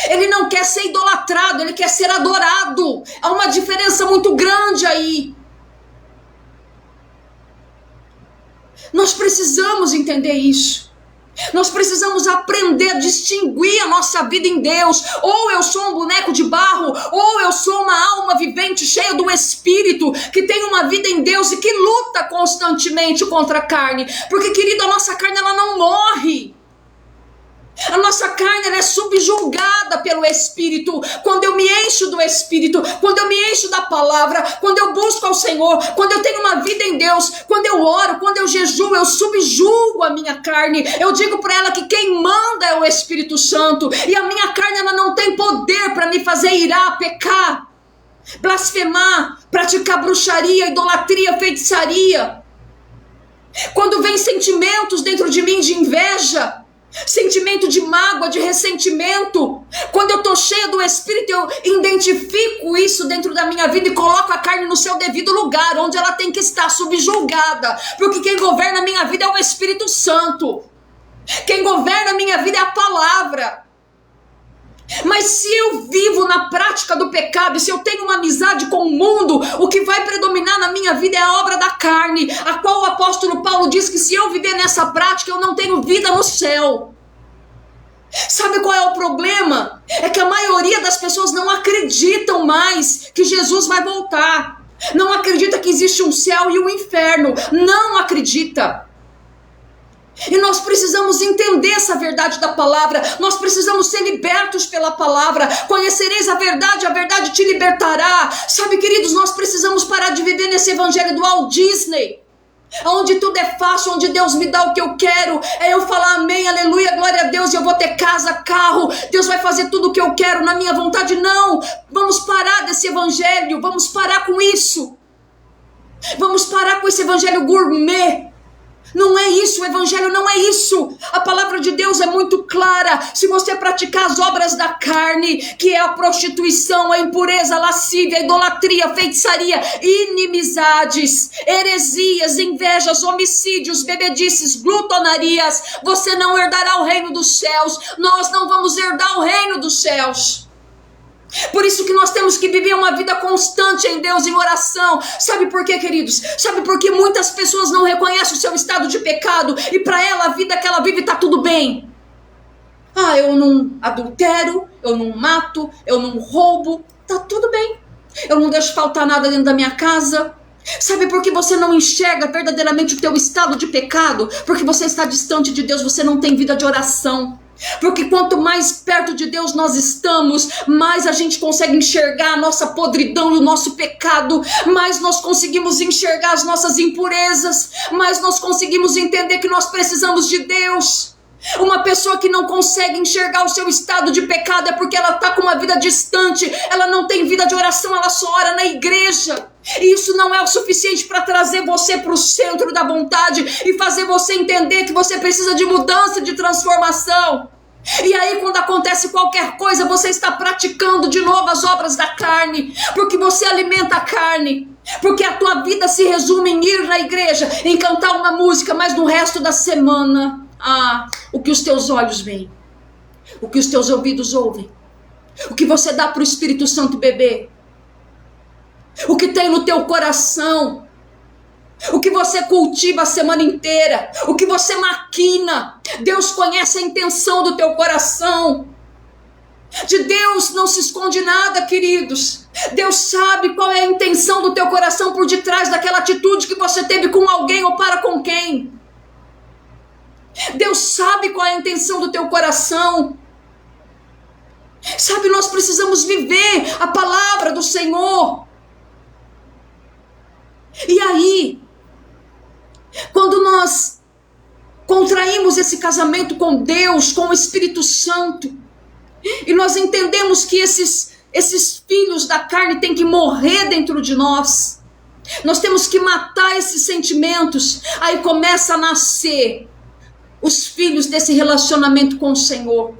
Ele não quer ser idolatrado, ele quer ser adorado. Há uma diferença muito grande aí. Nós precisamos entender isso. Nós precisamos aprender a distinguir a nossa vida em Deus. Ou eu sou um boneco de barro, ou eu sou uma alma vivente cheia do Espírito, que tem uma vida em Deus e que luta constantemente contra a carne. Porque, querido, a nossa carne ela não morre. A nossa carne ela é subjugada pelo Espírito. Quando eu me encho do Espírito, quando eu me encho da palavra, quando eu busco ao Senhor, quando eu tenho uma vida em Deus, quando eu oro, quando eu jejuo, eu subjugo a minha carne. Eu digo para ela que quem manda é o Espírito Santo, e a minha carne ela não tem poder para me fazer irar, pecar, blasfemar, praticar bruxaria, idolatria, feitiçaria. Quando vem sentimentos dentro de mim de inveja, sentimento de mágoa, de ressentimento, quando eu estou cheia do Espírito, eu identifico isso dentro da minha vida e coloco a carne no seu devido lugar, onde ela tem que estar, subjugada, porque quem governa a minha vida é o Espírito Santo. Quem governa a minha vida é a palavra. Mas se eu vivo na prática do pecado, e se eu tenho uma amizade com o mundo, o que vai predominar na minha vida é a obra da carne, a qual o apóstolo Paulo diz que se eu viver nessa prática, eu não tenho vida no céu. Sabe qual é o problema? É que a maioria das pessoas não acreditam mais que Jesus vai voltar. Não acredita que existe um céu e um inferno. Não acredita. E nós precisamos entender essa verdade da palavra. Nós precisamos ser libertos pela palavra. Conhecereis a verdade te libertará. Sabe, queridos, nós precisamos parar de viver nesse evangelho do Walt Disney, onde tudo é fácil, onde Deus me dá o que eu quero, é eu falar amém, aleluia, glória a Deus, e eu vou ter casa, carro, Deus vai fazer tudo o que eu quero na minha vontade. Não, vamos parar desse evangelho, vamos parar com isso. Vamos parar com esse evangelho gourmet. Não é isso, o evangelho não é isso. A palavra de Deus é muito clara. Se você praticar as obras da carne, que é a prostituição, a impureza, a lascívia, a idolatria, a feitiçaria, inimizades, heresias, invejas, homicídios, bebedices, glutonarias, você não herdará o reino dos céus. Nós não vamos herdar o reino dos céus. Por isso que nós temos que viver uma vida constante em Deus, em oração. Sabe por quê, queridos? Sabe por que muitas pessoas não reconhecem o seu estado de pecado e para ela a vida que ela vive está tudo bem? Eu não adultero, eu não mato, eu não roubo, tá tudo bem. Eu não deixo faltar nada dentro da minha casa. Sabe por que você não enxerga verdadeiramente o teu estado de pecado? Porque você está distante de Deus, você não tem vida de oração. Porque quanto mais perto de Deus nós estamos, mais a gente consegue enxergar a nossa podridão e o nosso pecado, mais nós conseguimos enxergar as nossas impurezas, mais nós conseguimos entender que nós precisamos de Deus. Uma pessoa que não consegue enxergar o seu estado de pecado é porque ela está com uma vida distante, ela não tem vida de oração, ela só ora na igreja. E isso não é o suficiente para trazer você para o centro da vontade e fazer você entender que você precisa de mudança, de transformação. E aí quando acontece qualquer coisa, você está praticando de novo as obras da carne, porque você alimenta a carne, porque a tua vida se resume em ir na igreja, em cantar uma música, mas no resto da semana, o que os teus olhos veem, o que os teus ouvidos ouvem, o que você dá para o Espírito Santo beber, o que tem no teu coração, o que você cultiva a semana inteira, o que você maquina. Deus conhece a intenção do teu coração. De Deus não se esconde nada, queridos. Deus sabe qual é a intenção do teu coração por detrás daquela atitude que você teve com alguém ou para com quem. Deus sabe qual é a intenção do teu coração. Sabe, nós precisamos viver a palavra do Senhor. E aí, quando nós contraímos esse casamento com Deus, com o Espírito Santo, e nós entendemos que esses filhos da carne têm que morrer dentro de nós, nós temos que matar esses sentimentos, aí começa a nascer os filhos desse relacionamento com o Senhor,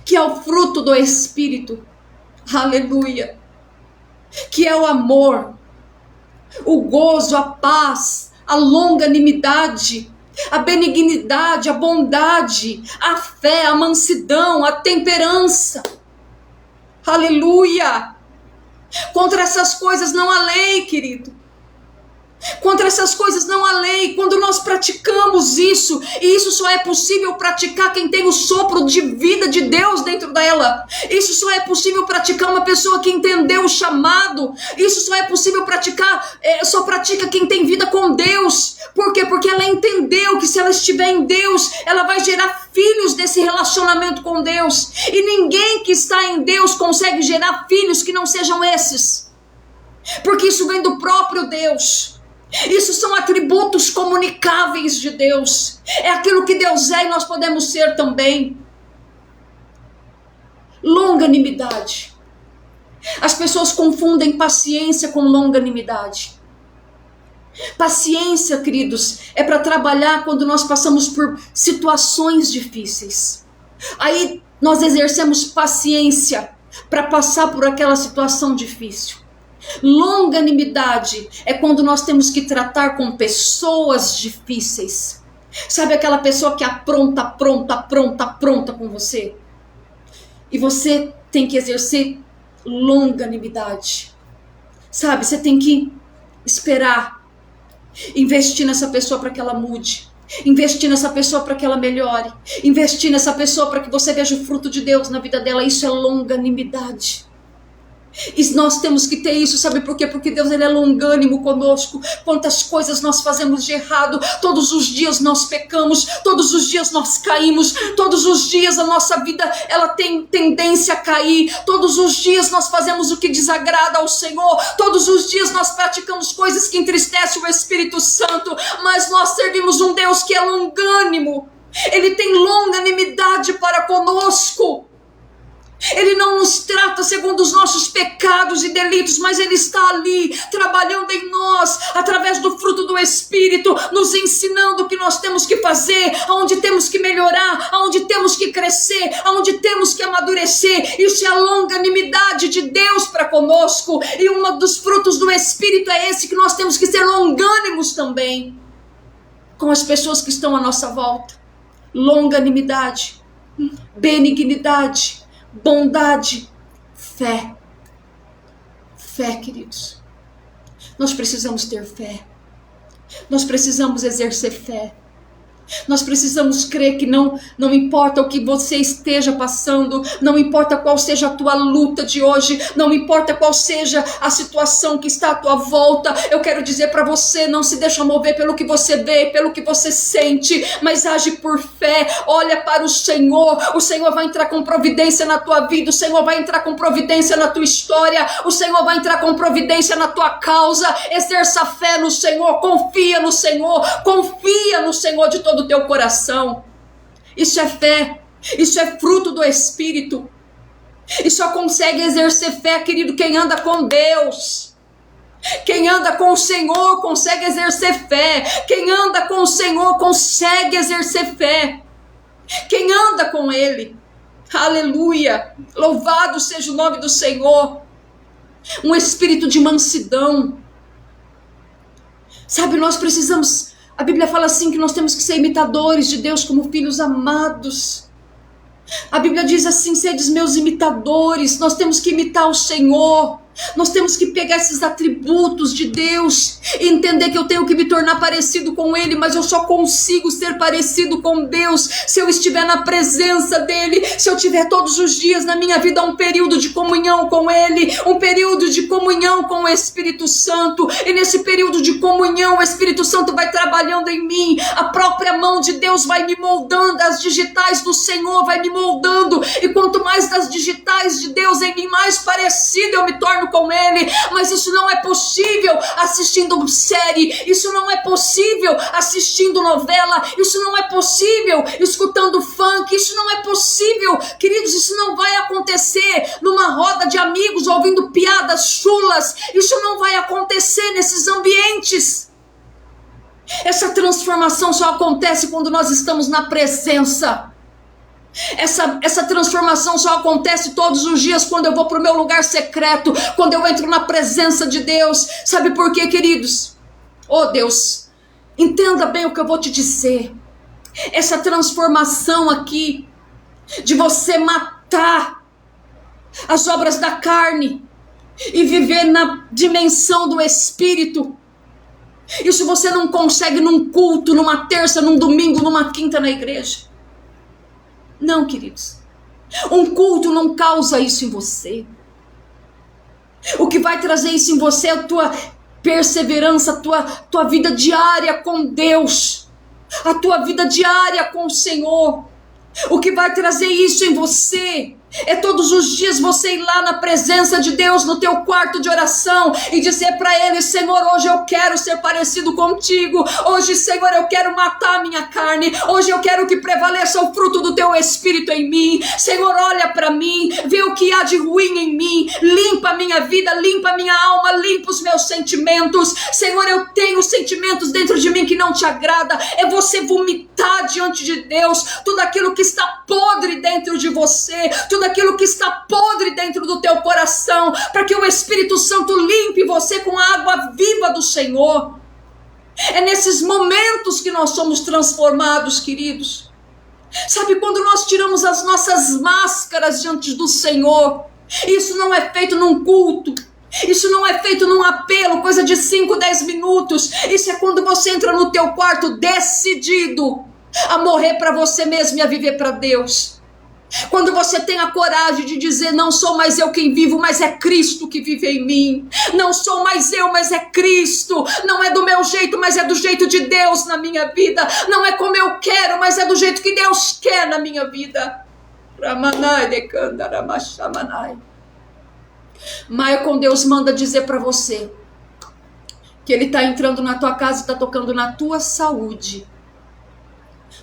que é o fruto do Espírito, aleluia, que é o amor, o gozo, a paz, a longanimidade, a benignidade, a bondade, a fé, a mansidão, a temperança. Aleluia! Contra essas coisas não há lei, querido. Contra essas coisas não há lei. Quando nós praticamos isso, e isso só é possível praticar quem tem o sopro de vida de Deus dentro dela. Isso só é possível praticar uma pessoa que entendeu o chamado. Isso só é possível praticar, só pratica quem tem vida com Deus. Por quê? Porque ela entendeu que se ela estiver em Deus, ela vai gerar filhos desse relacionamento com Deus. E ninguém que está em Deus consegue gerar filhos que não sejam esses. Porque isso vem do próprio Deus. Isso são atributos comunicáveis de Deus. É aquilo que Deus é e nós podemos ser também. Longanimidade. As pessoas confundem paciência com longanimidade. Paciência, queridos, é para trabalhar quando nós passamos por situações difíceis. Aí nós exercemos paciência para passar por aquela situação difícil. Longanimidade é quando nós temos que tratar com pessoas difíceis. Sabe aquela pessoa que apronta com você? E você tem que exercer longanimidade. Sabe, você tem que esperar. Investir nessa pessoa para que ela mude. Investir nessa pessoa para que ela melhore. Investir nessa pessoa para que você veja o fruto de Deus na vida dela. Isso é longanimidade. E nós temos que ter isso, sabe por quê? Porque Deus, ele é longânimo conosco. Quantas coisas nós fazemos de errado, todos os dias nós pecamos, todos os dias nós caímos, todos os dias a nossa vida, ela tem tendência a cair, todos os dias nós fazemos o que desagrada ao Senhor, todos os dias nós praticamos coisas que entristecem o Espírito Santo, mas nós servimos um Deus que é longânimo, ele tem longanimidade para conosco. Ele não nos trata segundo os nossos pecados e delitos, mas Ele está ali, trabalhando em nós, através do fruto do Espírito, nos ensinando o que nós temos que fazer, aonde temos que melhorar, aonde temos que crescer, aonde temos que amadurecer. Isso é a longanimidade de Deus para conosco, e um dos frutos do Espírito é esse, que nós temos que ser longânimos também, com as pessoas que estão à nossa volta. Longanimidade, benignidade, bondade, fé. Fé, queridos. Nós precisamos ter fé. Nós precisamos exercer fé. Nós precisamos crer que não importa o que você esteja passando, não importa qual seja a tua luta de hoje, não importa qual seja a situação que está à tua volta, eu quero dizer para você, não se deixa mover pelo que você vê, pelo que você sente, mas age por fé. Olha para o Senhor vai entrar com providência na tua vida, o Senhor vai entrar com providência na tua história, o Senhor vai entrar com providência na tua causa. Exerça fé no Senhor, confia no Senhor de todo o teu coração. Isso é fé, isso é fruto do Espírito, e só consegue exercer fé, querido, quem anda com Deus. Quem anda com o Senhor consegue exercer fé. Quem anda com o Senhor consegue exercer fé. Quem anda com Ele, aleluia, louvado seja o nome do Senhor. Um espírito de mansidão. Sabe, nós precisamos, a Bíblia fala assim, que nós temos que ser imitadores de Deus como filhos amados. A Bíblia diz assim: sedes meus imitadores. Nós temos que imitar o Senhor. Nós temos que pegar esses atributos de Deus e entender que eu tenho que me tornar parecido com Ele, mas eu só consigo ser parecido com Deus se eu estiver na presença dEle, se eu tiver todos os dias na minha vida um período de comunhão com Ele, um período de comunhão com o Espírito Santo. E nesse período de comunhão, o Espírito Santo vai trabalhando em mim, a própria mão de Deus vai me moldando, as digitais do Senhor vai me moldando, e quanto mais das digitais de Deus em mim, mais parecido eu me torno com Ele. Mas isso não é possível assistindo série, isso não é possível assistindo novela, isso não é possível escutando funk, isso não é possível, queridos, isso não vai acontecer numa roda de amigos ouvindo piadas chulas, isso não vai acontecer nesses ambientes. Essa transformação só acontece quando nós estamos na presença. Essa transformação só acontece todos os dias quando eu vou para o meu lugar secreto, quando eu entro na presença de Deus. Sabe por quê, queridos? Oh Deus, entenda bem o que eu vou te dizer. Essa transformação aqui, de você matar as obras da carne e viver na dimensão do Espírito, isso você não consegue num culto, numa terça, num domingo, numa quinta na igreja. Não, queridos. Um culto não causa isso em você. O que vai trazer isso em você é a tua perseverança, a tua vida diária com Deus, a tua vida diária com o Senhor. O que vai trazer isso em você é todos os dias você ir lá na presença de Deus, no teu quarto de oração, e dizer para Ele: Senhor, hoje eu quero ser parecido contigo. Hoje, Senhor, eu quero matar a minha carne. Hoje eu quero que prevaleça o fruto do teu Espírito em mim. Senhor, olha para mim, vê o que há de ruim em mim, limpa a minha vida, limpa a minha alma, limpa os meus sentimentos. Senhor, eu tenho sentimentos dentro de mim que não te agrada. É você vomitar diante de Deus tudo aquilo que está podre dentro de você, tudo aquilo que está podre dentro do teu coração, para que o Espírito Santo limpe você com a água viva do Senhor. É nesses momentos que nós somos transformados, queridos. Sabe, quando nós tiramos as nossas máscaras diante do Senhor, isso não é feito num culto, isso não é feito num apelo, coisa de 5, 10 minutos. Isso é quando você entra no teu quarto decidido a morrer para você mesmo e a viver para Deus. Quando você tem a coragem de dizer: não sou mais eu quem vivo, mas é Cristo que vive em mim. Não sou mais eu, mas é Cristo. Não é do meu jeito, mas é do jeito de Deus na minha vida. Não é como eu quero, mas é do jeito que Deus quer na minha vida. Michael, Deus manda dizer para você que Ele está entrando na tua casa e está tocando na tua saúde.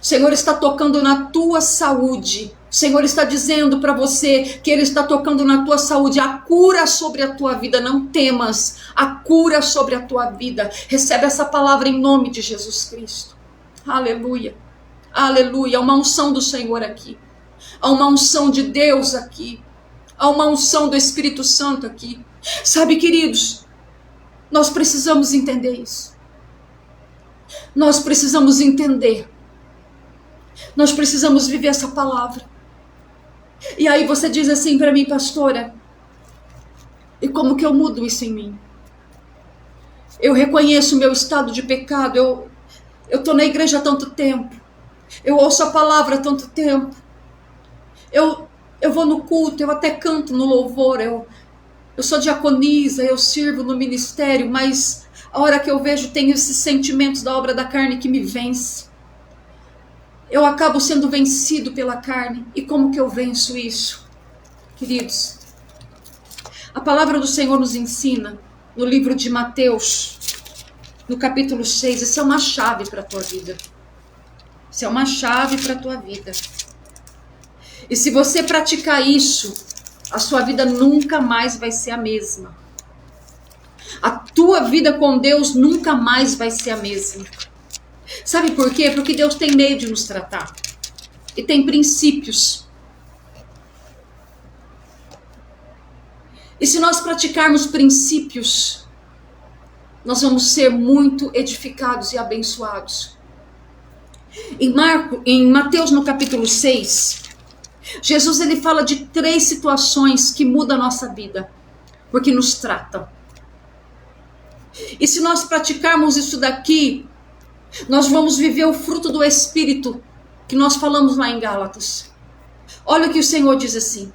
O Senhor está tocando na tua saúde. O Senhor está dizendo para você que Ele está tocando na tua saúde. A cura sobre a tua vida. Não temas. A cura sobre a tua vida. Recebe essa palavra em nome de Jesus Cristo. Aleluia. Aleluia. Há uma unção do Senhor aqui. Há uma unção de Deus aqui. Há uma unção do Espírito Santo aqui. Sabe, queridos, nós precisamos entender isso. Nós precisamos entender. Nós precisamos viver essa palavra. E aí você diz assim para mim, pastora, e como que eu mudo isso em mim? Eu reconheço o meu estado de pecado, eu estou na igreja há tanto tempo, eu ouço a palavra há tanto tempo, eu vou no culto, eu até canto no louvor, eu sou diaconisa, eu sirvo no ministério, mas a hora que eu vejo, tenho esses sentimentos da obra da carne que me vence. Eu acabo sendo vencido pela carne. E como que eu venço isso? Queridos, a palavra do Senhor nos ensina no livro de Mateus, no capítulo 6, isso é uma chave para a tua vida. Isso é uma chave para a tua vida. E se você praticar isso, a sua vida nunca mais vai ser a mesma. A tua vida com Deus nunca mais vai ser a mesma. Sabe por quê? Porque Deus tem meio de nos tratar. E tem princípios. E se nós praticarmos princípios, nós vamos ser muito edificados e abençoados. Em Mateus, no capítulo 6, Jesus ele fala de 3 situações que mudam a nossa vida, porque nos tratam. E se nós praticarmos isso daqui, nós vamos viver o fruto do Espírito que nós falamos lá em Gálatas. Olha o que o Senhor diz assim.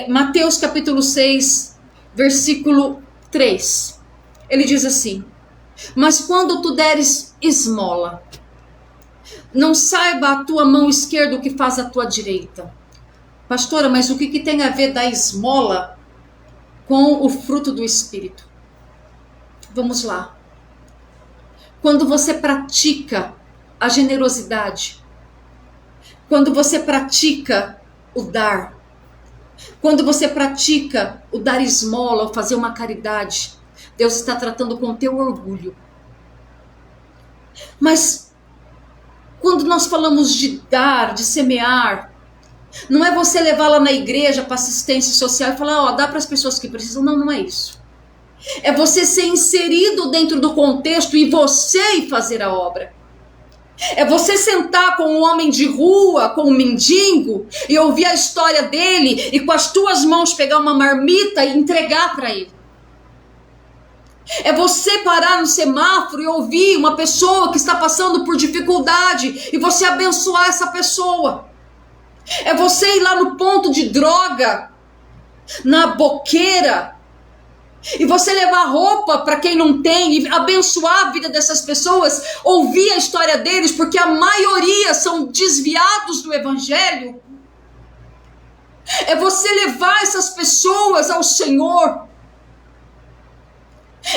Mateus capítulo 6, versículo 3. Ele diz assim: mas quando tu deres esmola, não saiba a tua mão esquerda o que faz a tua direita. Pastora, mas o que tem a ver da esmola com o fruto do Espírito? Vamos lá. Quando você pratica a generosidade, quando você pratica o dar, quando você pratica o dar esmola, ou fazer uma caridade, Deus está tratando com o teu orgulho. Mas quando nós falamos de dar, de semear, não é você levar lá na igreja para assistência social e falar, dá para as pessoas que precisam. Não, não é isso. É você ser inserido dentro do contexto e você ir fazer a obra. É você sentar com um homem de rua, com um mendigo, e ouvir a história dele, e com as tuas mãos pegar uma marmita e entregar para ele. É você parar no semáforo e ouvir uma pessoa que está passando por dificuldade, e você abençoar essa pessoa. É você ir lá no ponto de droga, na boqueira, e você levar roupa para quem não tem e abençoar a vida dessas pessoas, ouvir a história deles, porque a maioria são desviados do evangelho. É você levar essas pessoas ao Senhor.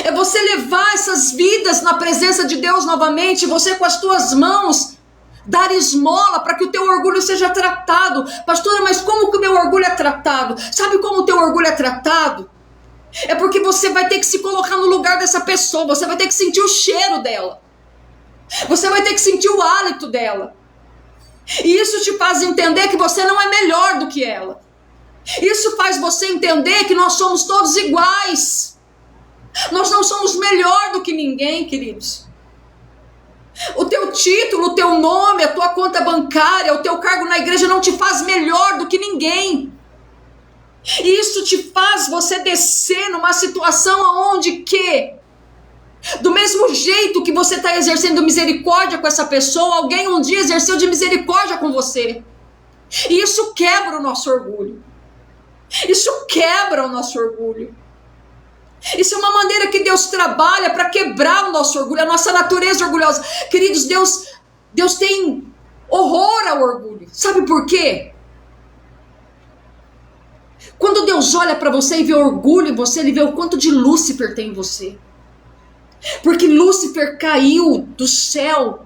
É você levar essas vidas na presença de Deus novamente, você com as tuas mãos dar esmola para que o teu orgulho seja tratado. Pastora, mas como que o meu orgulho é tratado? Sabe como o teu orgulho é tratado? É porque você vai ter que se colocar no lugar dessa pessoa, você vai ter que sentir o cheiro dela, você vai ter que sentir o hálito dela, e isso te faz entender que você não é melhor do que ela. Isso faz você entender que nós somos todos iguais, nós não somos melhor do que ninguém, queridos. O teu título, o teu nome, a tua conta bancária, o teu cargo na igreja não te faz melhor do que ninguém. E isso te faz você descer numa situação onde que, do mesmo jeito que você está exercendo misericórdia com essa pessoa, alguém um dia exerceu de misericórdia com você. E isso quebra o nosso orgulho. Isso quebra o nosso orgulho. Isso é uma maneira que Deus trabalha para quebrar o nosso orgulho, a nossa natureza orgulhosa. Queridos, Deus tem horror ao orgulho. Sabe por quê? Quando Deus olha para você e vê orgulho em você, Ele vê o quanto de Lúcifer tem em você. Porque Lúcifer caiu do céu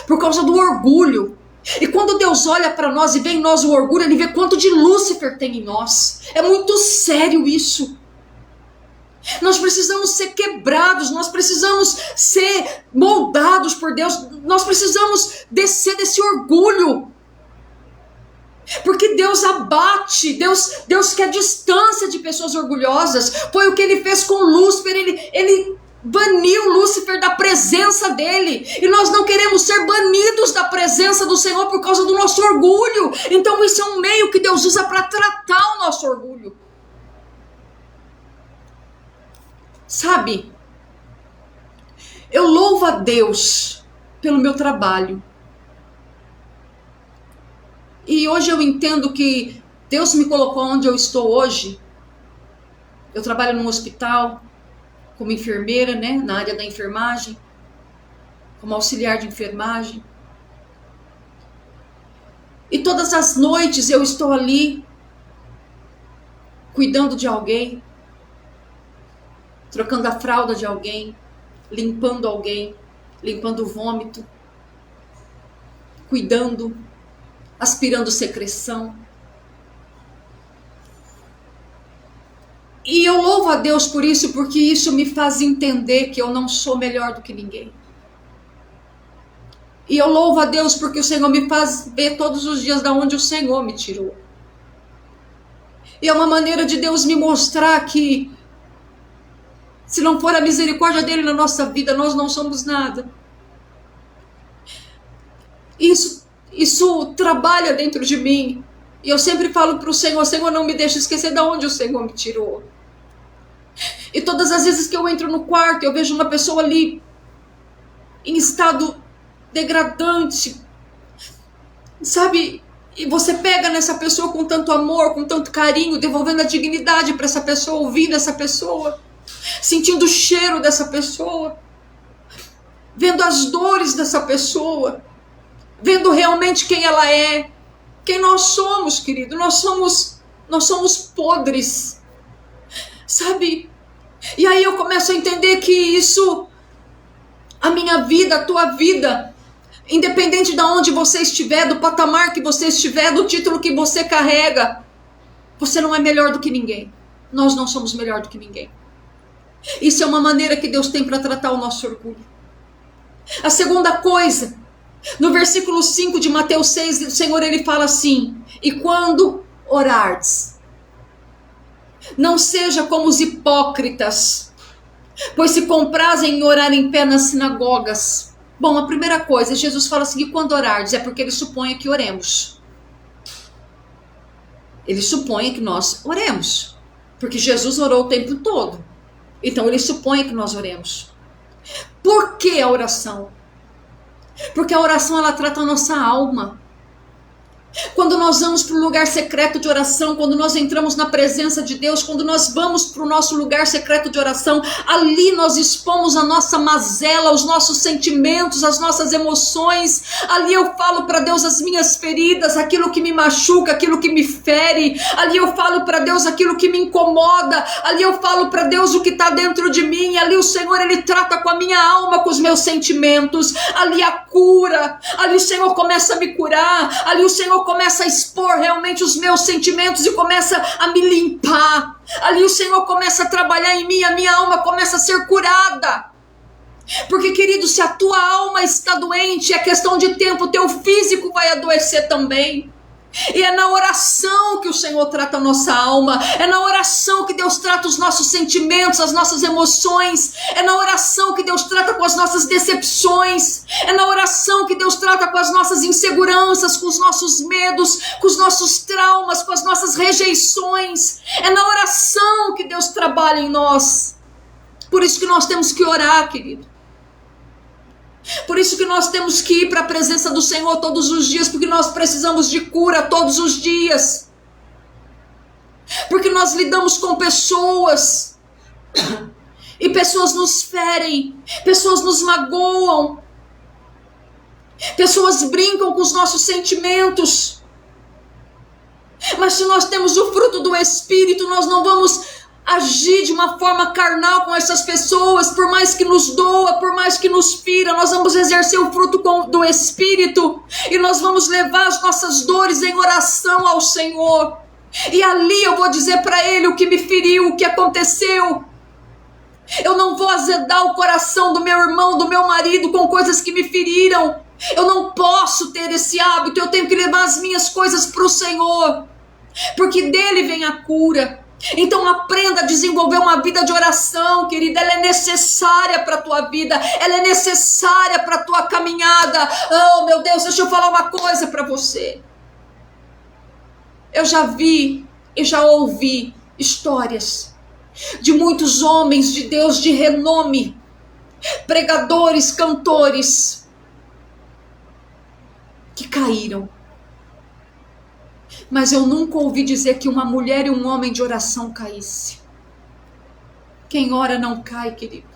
por causa do orgulho. E quando Deus olha para nós e vê em nós o orgulho, Ele vê quanto de Lúcifer tem em nós. É muito sério isso. Nós precisamos ser quebrados, nós precisamos ser moldados por Deus, nós precisamos descer desse orgulho. Porque Deus abate, Deus quer distância de pessoas orgulhosas. Foi o que Ele fez com Lúcifer, Ele baniu Lúcifer da presença dele. E nós não queremos ser banidos da presença do Senhor por causa do nosso orgulho. Então isso é um meio que Deus usa para tratar o nosso orgulho. Sabe, eu louvo a Deus pelo meu trabalho. E hoje eu entendo que Deus me colocou onde eu estou hoje. Eu trabalho num hospital como enfermeira, né, na área da enfermagem, como auxiliar de enfermagem. E todas as noites eu estou ali cuidando de alguém, trocando a fralda de alguém, limpando alguém, limpando o vômito, cuidando, aspirando secreção. E eu louvo a Deus por isso, porque isso me faz entender que eu não sou melhor do que ninguém. E eu louvo a Deus porque o Senhor me faz ver todos os dias de onde o Senhor me tirou. E é uma maneira de Deus me mostrar que, se não for a misericórdia dele na nossa vida, nós não somos nada. Isso trabalha dentro de mim. E eu sempre falo para o Senhor, Senhor, não me deixe esquecer de onde o Senhor me tirou. E todas as vezes que eu entro no quarto, eu vejo uma pessoa ali em estado degradante, sabe? E você pega nessa pessoa com tanto amor, com tanto carinho, devolvendo a dignidade para essa pessoa, ouvindo essa pessoa, sentindo o cheiro dessa pessoa, vendo as dores dessa pessoa, vendo realmente quem ela é, quem nós somos, querido. Nós somos podres, sabe? E aí eu começo a entender que isso, a minha vida, a tua vida, independente de onde você estiver, do patamar que você estiver, do título que você carrega, você não é melhor do que ninguém. Nós não somos melhor do que ninguém. Isso é uma maneira que Deus tem para tratar o nosso orgulho. A segunda coisa, no versículo 5 de Mateus 6, o Senhor ele fala assim: e quando orardes, não seja como os hipócritas, pois se comprazem em orar em pé nas sinagogas. Bom, a primeira coisa, Jesus fala assim, que quando orardes, é porque ele supõe que oremos. Ele supõe que nós oremos, porque Jesus orou o tempo todo. Então ele supõe que nós oremos. Por que a oração? Porque a oração ela trata a nossa alma. Quando nós vamos para o lugar secreto de oração, quando nós entramos na presença de Deus, quando nós vamos para o nosso lugar secreto de oração, ali nós expomos a nossa mazela, os nossos sentimentos, as nossas emoções. Ali eu falo para Deus as minhas feridas, aquilo que me machuca, aquilo que me fere. Ali eu falo para Deus aquilo que me incomoda. Ali eu falo para Deus o que está dentro de mim. Ali o Senhor ele trata com a minha alma, com os meus sentimentos. Ali a cura. Ali o Senhor começa a me curar. Ali o Senhor começa a expor realmente os meus sentimentos e começa a me limpar. Ali o Senhor começa a trabalhar em mim, a minha alma começa a ser curada. Porque, querido, se a tua alma está doente, é questão de tempo, o teu físico vai adoecer também. E é na oração que o Senhor trata a nossa alma, é na oração que Deus trata os nossos sentimentos, as nossas emoções, é na oração que Deus trata com as nossas decepções, é na oração que Deus trata com as nossas inseguranças, com os nossos medos, com os nossos traumas, com as nossas rejeições, é na oração que Deus trabalha em nós. Por isso que nós temos que orar, querido. Por isso que nós temos que ir para a presença do Senhor todos os dias, porque nós precisamos de cura todos os dias. Porque nós lidamos com pessoas, e pessoas nos ferem, pessoas nos magoam, pessoas brincam com os nossos sentimentos. Mas se nós temos o fruto do Espírito, nós não vamos agir de uma forma carnal com essas pessoas, por mais que nos doa, por mais que nos fira, nós vamos exercer o fruto do Espírito, e nós vamos levar as nossas dores em oração ao Senhor, e ali eu vou dizer para Ele o que me feriu, o que aconteceu. Eu não vou azedar o coração do meu irmão, do meu marido com coisas que me feriram. Eu não posso ter esse hábito, eu tenho que levar as minhas coisas para o Senhor, porque dele vem a cura. Então aprenda a desenvolver uma vida de oração, querida. Ela é necessária para a tua vida, ela é necessária para a tua caminhada. Oh meu Deus, deixa eu falar uma coisa para você. Eu já vi e já ouvi histórias de muitos homens de Deus de renome, pregadores, cantores, que caíram. Mas eu nunca ouvi dizer que uma mulher e um homem de oração caísse. Quem ora não cai, querido.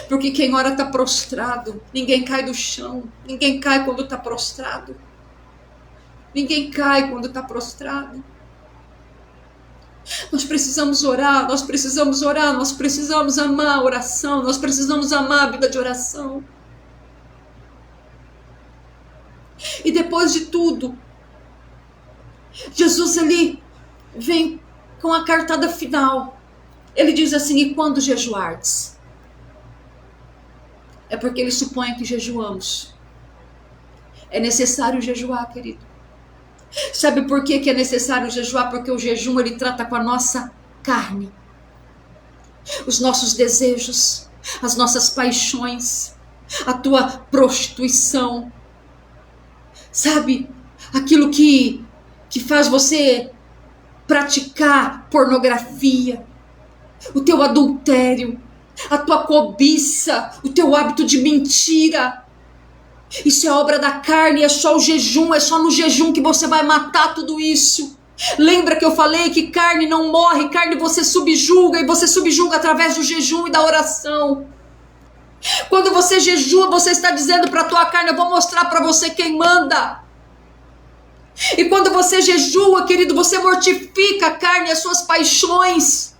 Porque quem ora está prostrado. Ninguém cai do chão. Ninguém cai quando está prostrado. Ninguém cai quando está prostrado. Nós precisamos orar, nós precisamos orar, nós precisamos amar a oração, nós precisamos amar a vida de oração. E depois de tudo, Jesus, ele vem com a cartada final. Ele diz assim: e quando jejuardes? É porque ele supõe que jejuamos. É necessário jejuar, querido. Sabe por que é necessário jejuar? Porque o jejum, ele trata com a nossa carne, os nossos desejos, as nossas paixões, a tua prostituição, sabe? Aquilo que faz você praticar pornografia, o teu adultério, a tua cobiça, o teu hábito de mentira. Isso é obra da carne, é só o jejum, é só no jejum que você vai matar tudo isso. Lembra que eu falei que carne não morre, carne você subjuga, e você subjuga através do jejum e da oração. Quando você jejua, você está dizendo para a tua carne: eu vou mostrar para você quem manda. E quando você jejua, querido, você mortifica a carne e as suas paixões.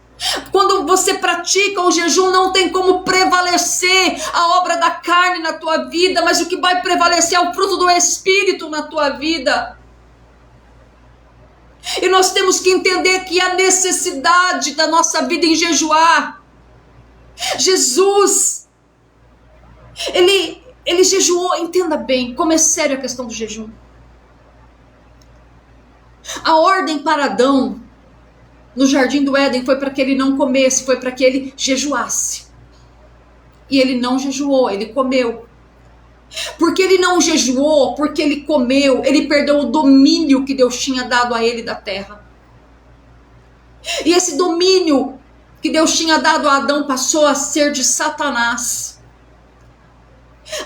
Quando você pratica o jejum, não tem como prevalecer a obra da carne na tua vida, mas o que vai prevalecer é o fruto do Espírito na tua vida. E nós temos que entender que há necessidade da nossa vida em jejuar. Jesus, ele jejuou. Entenda bem como é sério a questão do jejum. A ordem para Adão no jardim do Éden foi para que ele não comesse, foi para que ele jejuasse. E ele não jejuou, ele comeu. Porque ele não jejuou, porque ele comeu, ele perdeu o domínio que Deus tinha dado a ele da terra. E esse domínio que Deus tinha dado a Adão passou a ser de Satanás.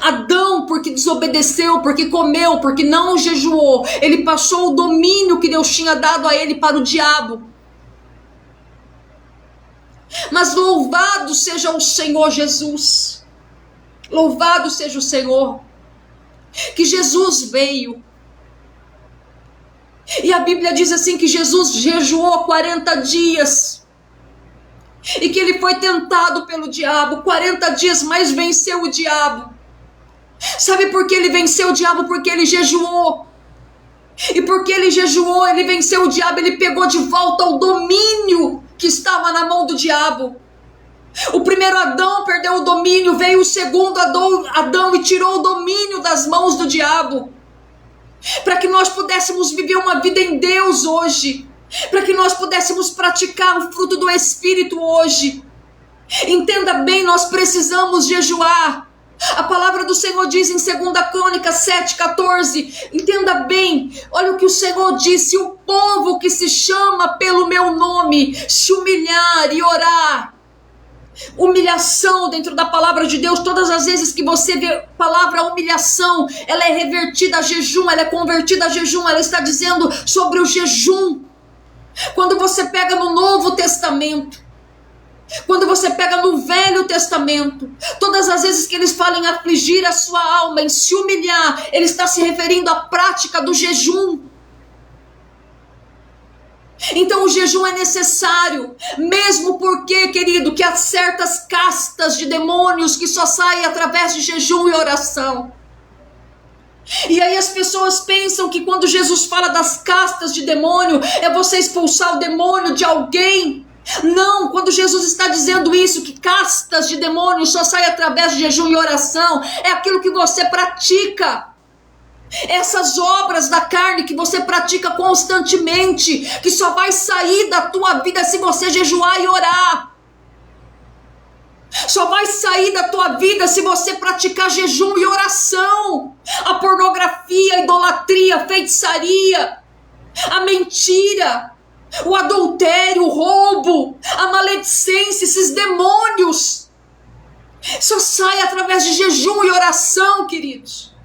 Adão, porque desobedeceu, porque comeu, porque não jejuou, ele passou o domínio que Deus tinha dado a ele para o diabo. Mas louvado seja o Senhor Jesus. Louvado seja o Senhor, que Jesus veio. E a Bíblia diz assim que Jesus jejuou 40 dias. E que ele foi tentado pelo diabo 40 dias, mas venceu o diabo. Sabe por que ele venceu o diabo? Porque ele jejuou. E porque ele jejuou, ele venceu o diabo, ele pegou de volta o domínio que estava na mão do diabo. O primeiro Adão perdeu o domínio, veio o segundo Adão e tirou o domínio das mãos do diabo. Para que nós pudéssemos viver uma vida em Deus hoje. Para que nós pudéssemos praticar o fruto do Espírito hoje. Entenda bem, nós precisamos jejuar. A palavra do Senhor diz em 2 Crônicas 7,14. Entenda bem, olha o que o Senhor disse: se o povo que se chama pelo meu nome se humilhar e orar. Humilhação dentro da palavra de Deus, todas as vezes que você vê a palavra humilhação, ela é revertida a jejum, ela é convertida a jejum, ela está dizendo sobre o jejum. Quando você pega no Novo Testamento, quando você pega no Velho Testamento, todas as vezes que eles falam em afligir a sua alma, em se humilhar, ele está se referindo à prática do jejum. Então o jejum é necessário, mesmo porque, querido, que há certas castas de demônios que só saem através de jejum e oração. E aí as pessoas pensam que quando Jesus fala das castas de demônio, é você expulsar o demônio de alguém. Não, quando Jesus está dizendo isso, que castas de demônio só saem através de jejum e oração, é aquilo que você pratica. Essas obras da carne que você pratica constantemente, que só vai sair da tua vida se você jejuar e orar. Só vai sair da tua vida se você praticar jejum e oração. A pornografia, a idolatria, a feitiçaria, a mentira, o adultério, o roubo, a maledicência, esses demônios, só sai através de jejum e oração, queridos.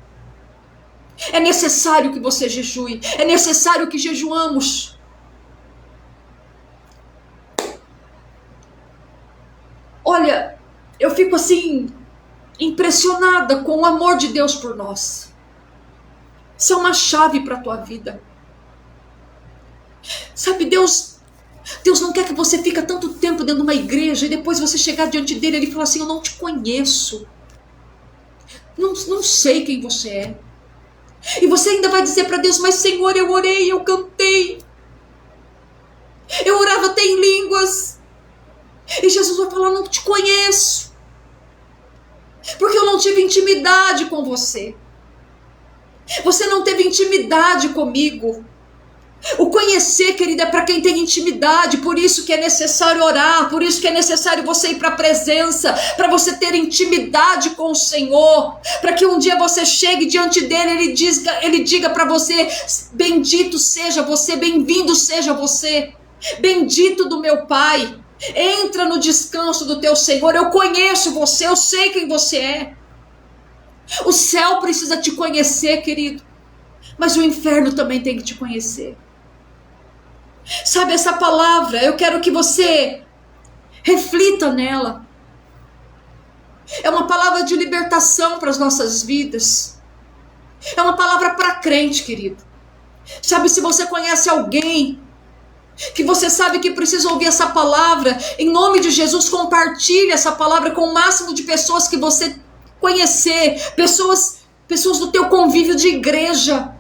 É necessário que você jejue, é necessário que jejuamos. Olha, eu fico assim, impressionada com o amor de Deus por nós. Isso é uma chave para a tua vida. Sabe, Deus não quer que você fique tanto tempo dentro de uma igreja e depois você chegar diante dele e ele falar assim: eu não te conheço. Não sei quem você é. E você ainda vai dizer para Deus: mas Senhor, eu orei, eu cantei, eu orava até em línguas. E Jesus vai falar: não te conheço, porque eu não tive intimidade com você. Você não teve intimidade comigo. O conhecer, querida, é para quem tem intimidade. Por isso que é necessário orar, por isso que é necessário você ir para a presença, para você ter intimidade com o Senhor, para que um dia você chegue diante dele, ele diga para você: bendito seja você, bem-vindo seja você, bendito do meu Pai. Entra no descanso do teu Senhor. Eu conheço você, eu sei quem você é. O céu precisa te conhecer, querido, mas o inferno também tem que te conhecer. Sabe, essa palavra, eu quero que você reflita nela. É uma palavra de libertação para as nossas vidas. É uma palavra para crente, querido. Sabe, se você conhece alguém que você sabe que precisa ouvir essa palavra, em nome de Jesus, compartilhe essa palavra com o máximo de pessoas que você conhecer, pessoas do teu convívio de igreja.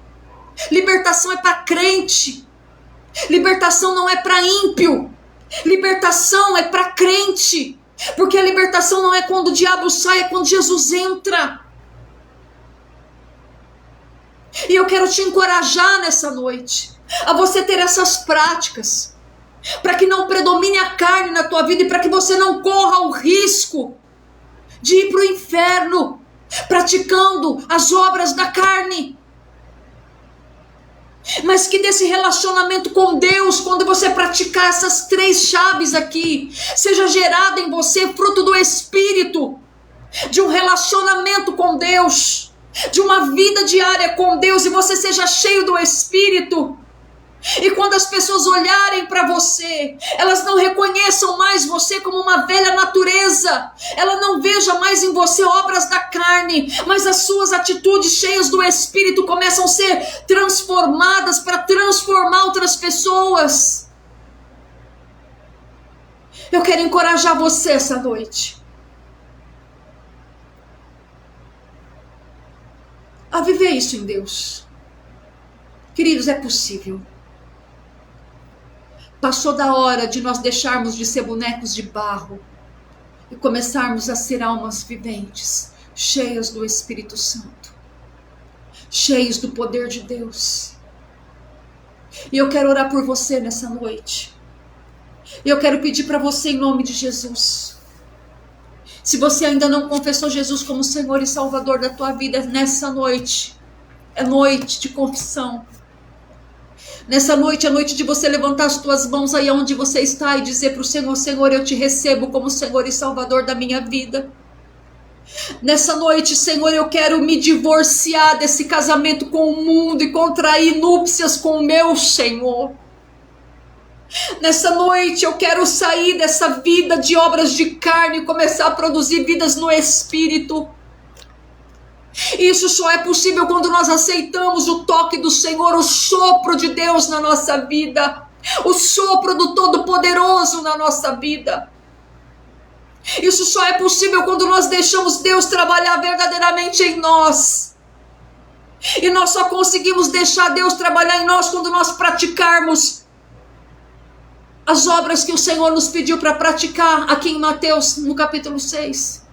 Libertação é para crente. Libertação não é para ímpio. Libertação é para crente. Porque a libertação não é quando o diabo sai, é quando Jesus entra. E eu quero te encorajar nessa noite a você ter essas práticas, para que não predomine a carne na tua vida e para que você não corra o risco de ir para o inferno praticando as obras da carne. Mas que desse relacionamento com Deus, quando você praticar essas 3 chaves aqui, seja gerado em você fruto do Espírito, de um relacionamento com Deus, de uma vida diária com Deus, e você seja cheio do Espírito. E quando as pessoas olharem para você, elas não reconheçam mais você como uma velha natureza, ela não veja mais em você obras da carne, mas as suas atitudes cheias do Espírito começam a ser transformadas para transformar outras pessoas. Eu quero encorajar você essa noite a viver isso em Deus. Queridos, é possível. Passou da hora de nós deixarmos de ser bonecos de barro e começarmos a ser almas viventes, cheias do Espírito Santo, cheios do poder de Deus. E eu quero orar por você nessa noite. E eu quero pedir para você, em nome de Jesus, se você ainda não confessou Jesus como Senhor e Salvador da tua vida, nessa noite é noite de confissão. Nessa noite é noite de você levantar as tuas mãos aí onde você está e dizer para o Senhor: Senhor, eu te recebo como Senhor e Salvador da minha vida. Nessa noite, Senhor, eu quero me divorciar desse casamento com o mundo e contrair núpcias com o meu Senhor. Nessa noite eu quero sair dessa vida de obras de carne e começar a produzir vidas no Espírito. Isso só é possível quando nós aceitamos o toque do Senhor, o sopro de Deus na nossa vida. o sopro do Todo-Poderoso na nossa vida. Isso só é possível quando nós deixamos Deus trabalhar verdadeiramente em nós. E nós só conseguimos deixar Deus trabalhar em nós quando nós praticarmos as obras que o Senhor nos pediu para praticar aqui em Mateus, no capítulo 6.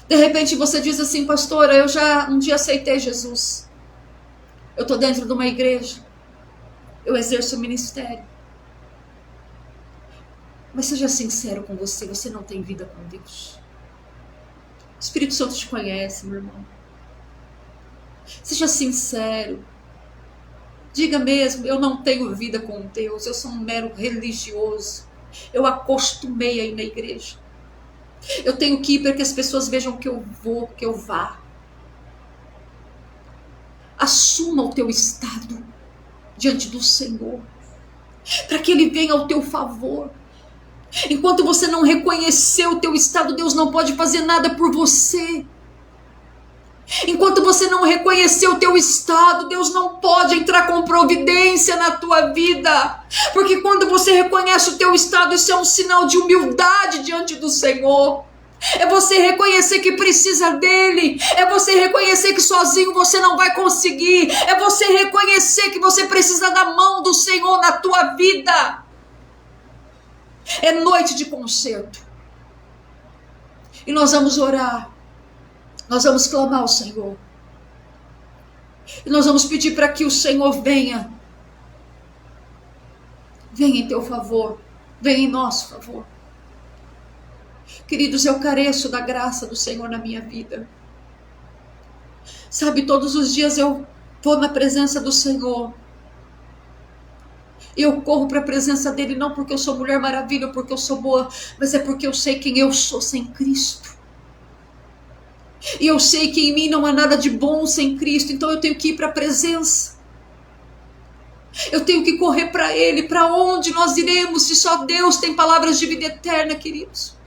De repente você diz assim: pastora, eu já um dia aceitei Jesus. Eu estou dentro de uma igreja. Eu exerço o ministério. Mas seja sincero com você, você não tem vida com Deus. O Espírito Santo te conhece, meu irmão. Seja sincero. Diga mesmo: eu não tenho vida com Deus, eu sou um mero religioso. Eu acostumei a ir na igreja. Eu tenho que ir para que as pessoas vejam que eu vou, que eu vá. Assuma o teu estado diante do Senhor, para que Ele venha ao teu favor. Enquanto você não reconhecer o teu estado, Deus não pode fazer nada por você. Enquanto você não reconhecer o teu estado, Deus não pode entrar com providência na tua vida. Porque quando você reconhece o teu estado, isso é um sinal de humildade diante do Senhor. É você reconhecer que precisa dele. É você reconhecer que sozinho você não vai conseguir. É você reconhecer que você precisa da mão do Senhor na tua vida. É noite de concerto. E nós vamos orar. Nós vamos clamar ao Senhor. E nós vamos pedir para que o Senhor venha. Venha em teu favor. Venha em nosso favor. Queridos, eu careço da graça do Senhor na minha vida. Sabe, todos os dias eu vou na presença do Senhor. Eu corro para a presença dele, não porque eu sou Mulher Maravilha, porque eu sou boa, mas é porque eu sei quem eu sou sem Cristo. E eu sei que em mim não há nada de bom sem Cristo, então eu tenho que ir para a presença. Eu tenho que correr para Ele. Para onde nós iremos se só Deus tem palavras de vida eterna, queridos?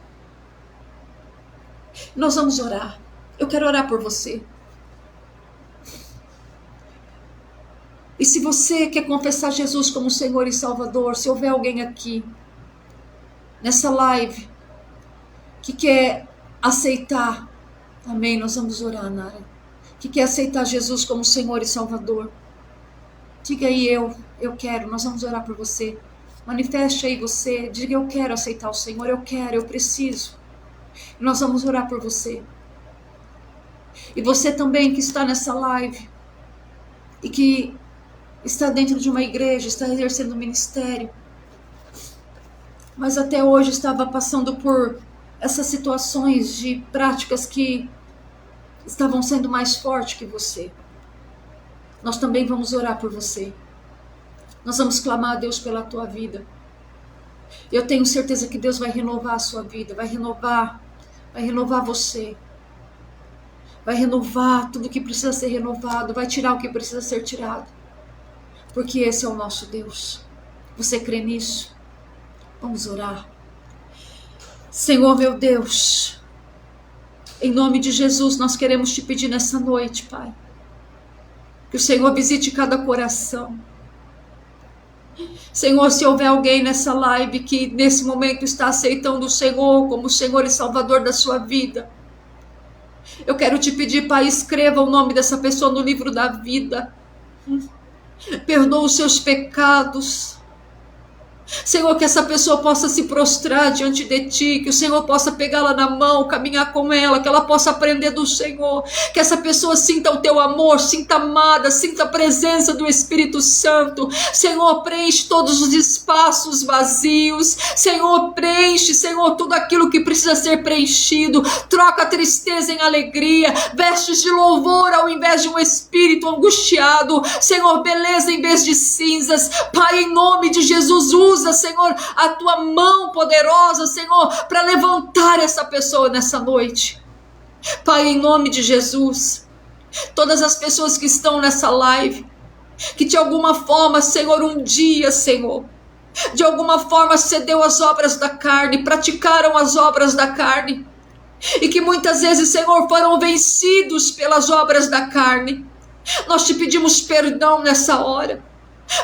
Nós vamos orar. Eu quero orar por você. E se você quer confessar Jesus como Senhor e Salvador, se houver alguém aqui, nessa live, que quer aceitar, amém, nós vamos orar, Nara, que quer aceitar Jesus como Senhor e Salvador, diga aí: eu quero, nós vamos orar por você. Manifeste aí você, diga: eu quero aceitar o Senhor, eu quero, eu preciso. E nós vamos orar por você. E você também que está nessa live, e que está dentro de uma igreja, está exercendo um ministério, mas até hoje estava passando por essas situações de práticas que estavam sendo mais fortes que você. Nós também vamos orar por você. Nós vamos clamar a Deus pela tua vida. Eu tenho certeza que Deus vai renovar a sua vida, vai renovar você. Vai renovar tudo que precisa ser renovado, vai tirar o que precisa ser tirado. Porque esse é o nosso Deus. Você crê nisso? Vamos orar. Senhor meu Deus, em nome de Jesus, nós queremos te pedir nessa noite, Pai, que o Senhor visite cada coração. Senhor, se houver alguém nessa live que nesse momento está aceitando o Senhor como Senhor e Salvador da sua vida, eu quero te pedir, Pai, escreva o nome dessa pessoa no livro da vida. Perdoa os seus pecados. Senhor, que essa pessoa possa se prostrar diante de ti, que o Senhor possa pegá-la na mão, caminhar com ela, que ela possa aprender do Senhor, que essa pessoa sinta o teu amor, sinta amada, sinta a presença do Espírito Santo. Senhor, preenche todos os espaços vazios. Senhor, preenche, Senhor, tudo aquilo que precisa ser preenchido. Troca a tristeza em alegria, vestes de louvor ao invés de um espírito angustiado. Senhor, beleza em vez de cinzas. Pai, em nome de Jesus, usa, Senhor, a tua mão poderosa, Senhor, para levantar essa pessoa nessa noite. Pai, em nome de Jesus, todas as pessoas que estão nessa live, que de alguma forma, Senhor, um dia, Senhor, de alguma forma cedeu às obras da carne, praticaram as obras da carne, e que muitas vezes, Senhor, foram vencidos pelas obras da carne. Nós te pedimos perdão nessa hora.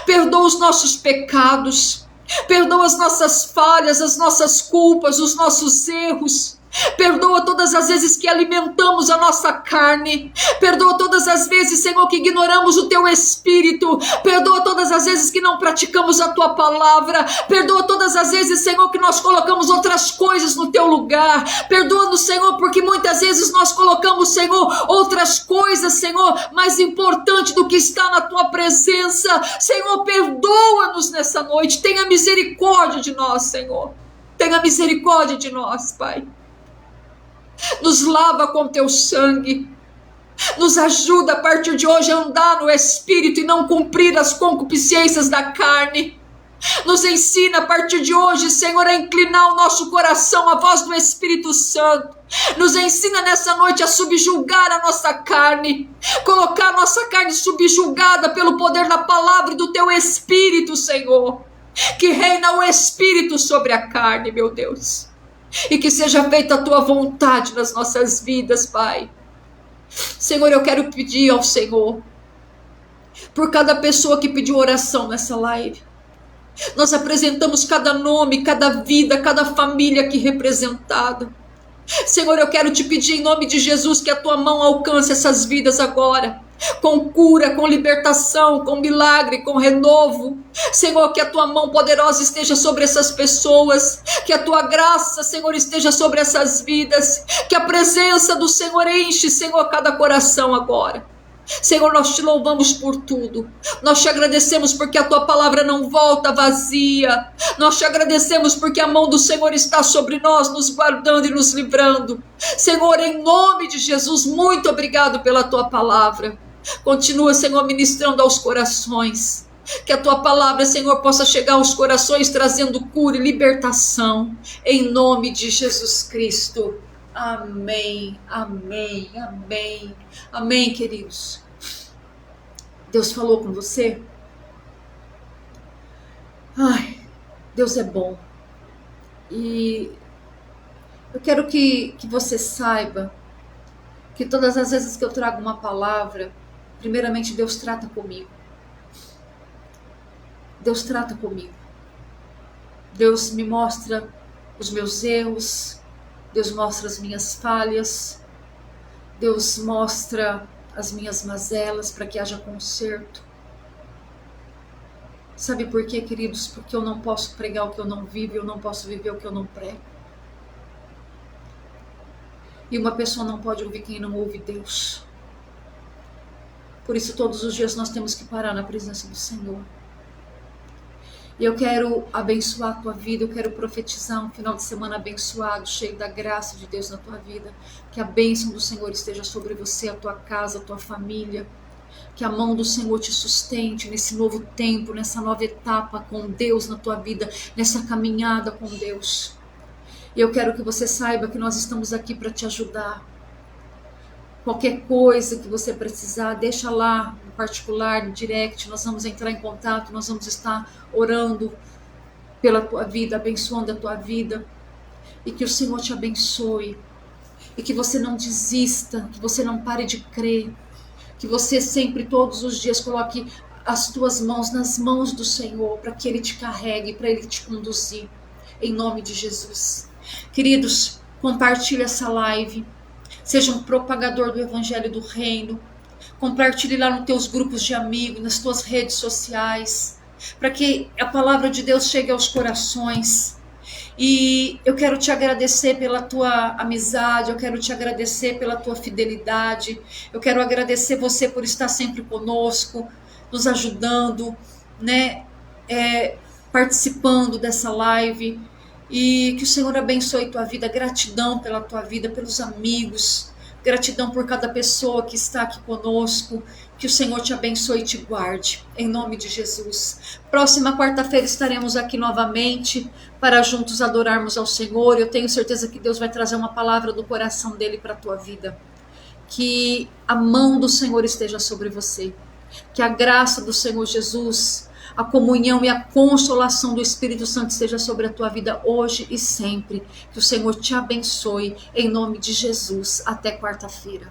Perdoa os nossos pecados. Perdoa as nossas falhas, as nossas culpas, os nossos erros. Perdoa todas as vezes que alimentamos a nossa carne. Perdoa todas as vezes, Senhor, que ignoramos o Teu Espírito. Perdoa todas as vezes que não praticamos a Tua palavra. Perdoa todas as vezes, Senhor, que nós colocamos outras coisas no Teu lugar. Perdoa-nos, Senhor, porque muitas vezes nós colocamos, Senhor, outras coisas, Senhor, mais importante do que está na Tua presença. Senhor, perdoa-nos nessa noite. Tenha misericórdia de nós, Senhor. Tenha misericórdia de nós, Pai. Nos lava com Teu sangue. Nos ajuda a partir de hoje a andar no Espírito e não cumprir as concupiscências da carne. Nos ensina a partir de hoje, Senhor, a inclinar o nosso coração à voz do Espírito Santo. Nos ensina nessa noite a subjugar a nossa carne. Colocar a nossa carne subjugada pelo poder da palavra e do Teu Espírito, Senhor. Que reina o Espírito sobre a carne, meu Deus. E que seja feita a Tua vontade nas nossas vidas, Pai. Senhor, eu quero pedir ao Senhor, por cada pessoa que pediu oração nessa live. Nós apresentamos cada nome, cada vida, cada família aqui representada. Senhor, eu quero te pedir em nome de Jesus que a Tua mão alcance essas vidas agora. Com cura, com libertação, com milagre, com renovo. Senhor, que a Tua mão poderosa esteja sobre essas pessoas, que a Tua graça, Senhor, esteja sobre essas vidas, que a presença do Senhor enche, Senhor, cada coração agora. Senhor, nós te louvamos por tudo. Nós te agradecemos porque a Tua palavra não volta vazia. Nós te agradecemos porque a mão do Senhor está sobre nós, nos guardando e nos livrando. Senhor, em nome de Jesus, muito obrigado pela Tua palavra. Continua, Senhor, ministrando aos corações. Que a Tua palavra, Senhor, possa chegar aos corações trazendo cura e libertação. Em nome de Jesus Cristo. Amém, amém, amém. Amém, queridos. Deus falou com você? Ai, Deus é bom. E eu quero que você saiba que todas as vezes que eu trago uma palavra, primeiramente Deus trata comigo. Deus trata comigo. Deus me mostra os meus erros. Deus mostra as minhas falhas. Deus mostra as minhas mazelas para que haja conserto. Sabe por quê, queridos? Porque eu não posso pregar o que eu não vivo, eu não posso viver o que eu não prego. E uma pessoa não pode ouvir quem não ouve Deus. Por isso todos os dias nós temos que parar na presença do Senhor. E eu quero abençoar a tua vida, eu quero profetizar um final de semana abençoado, cheio da graça de Deus na tua vida. Que a bênção do Senhor esteja sobre você, a tua casa, a tua família. Que a mão do Senhor te sustente nesse novo tempo, nessa nova etapa com Deus na tua vida, nessa caminhada com Deus. E eu quero que você saiba que nós estamos aqui para te ajudar. Qualquer coisa que você precisar, deixa lá no particular, no direct, nós vamos entrar em contato, nós vamos estar orando pela tua vida, abençoando a tua vida. E que o Senhor te abençoe. E que você não desista, que você não pare de crer. Que você sempre, todos os dias, coloque as tuas mãos nas mãos do Senhor, para que Ele te carregue, para Ele te conduzir. Em nome de Jesus. Queridos, compartilhe essa live. Seja um propagador do Evangelho do Reino. Compartilhe lá nos teus grupos de amigos, nas tuas redes sociais, para que a palavra de Deus chegue aos corações. E eu quero te agradecer pela tua amizade, eu quero te agradecer pela tua fidelidade, eu quero agradecer você por estar sempre conosco, nos ajudando, né, participando dessa live. E que o Senhor abençoe tua vida, gratidão pela tua vida, pelos amigos, gratidão por cada pessoa que está aqui conosco, que o Senhor te abençoe e te guarde, em nome de Jesus. Próxima quarta-feira estaremos aqui novamente, para juntos adorarmos ao Senhor. Eu tenho certeza que Deus vai trazer uma palavra do coração dele para a tua vida, que a mão do Senhor esteja sobre você, que a graça do Senhor Jesus, a comunhão e a consolação do Espírito Santo esteja sobre a tua vida hoje e sempre. Que o Senhor te abençoe, em nome de Jesus. Até quarta-feira.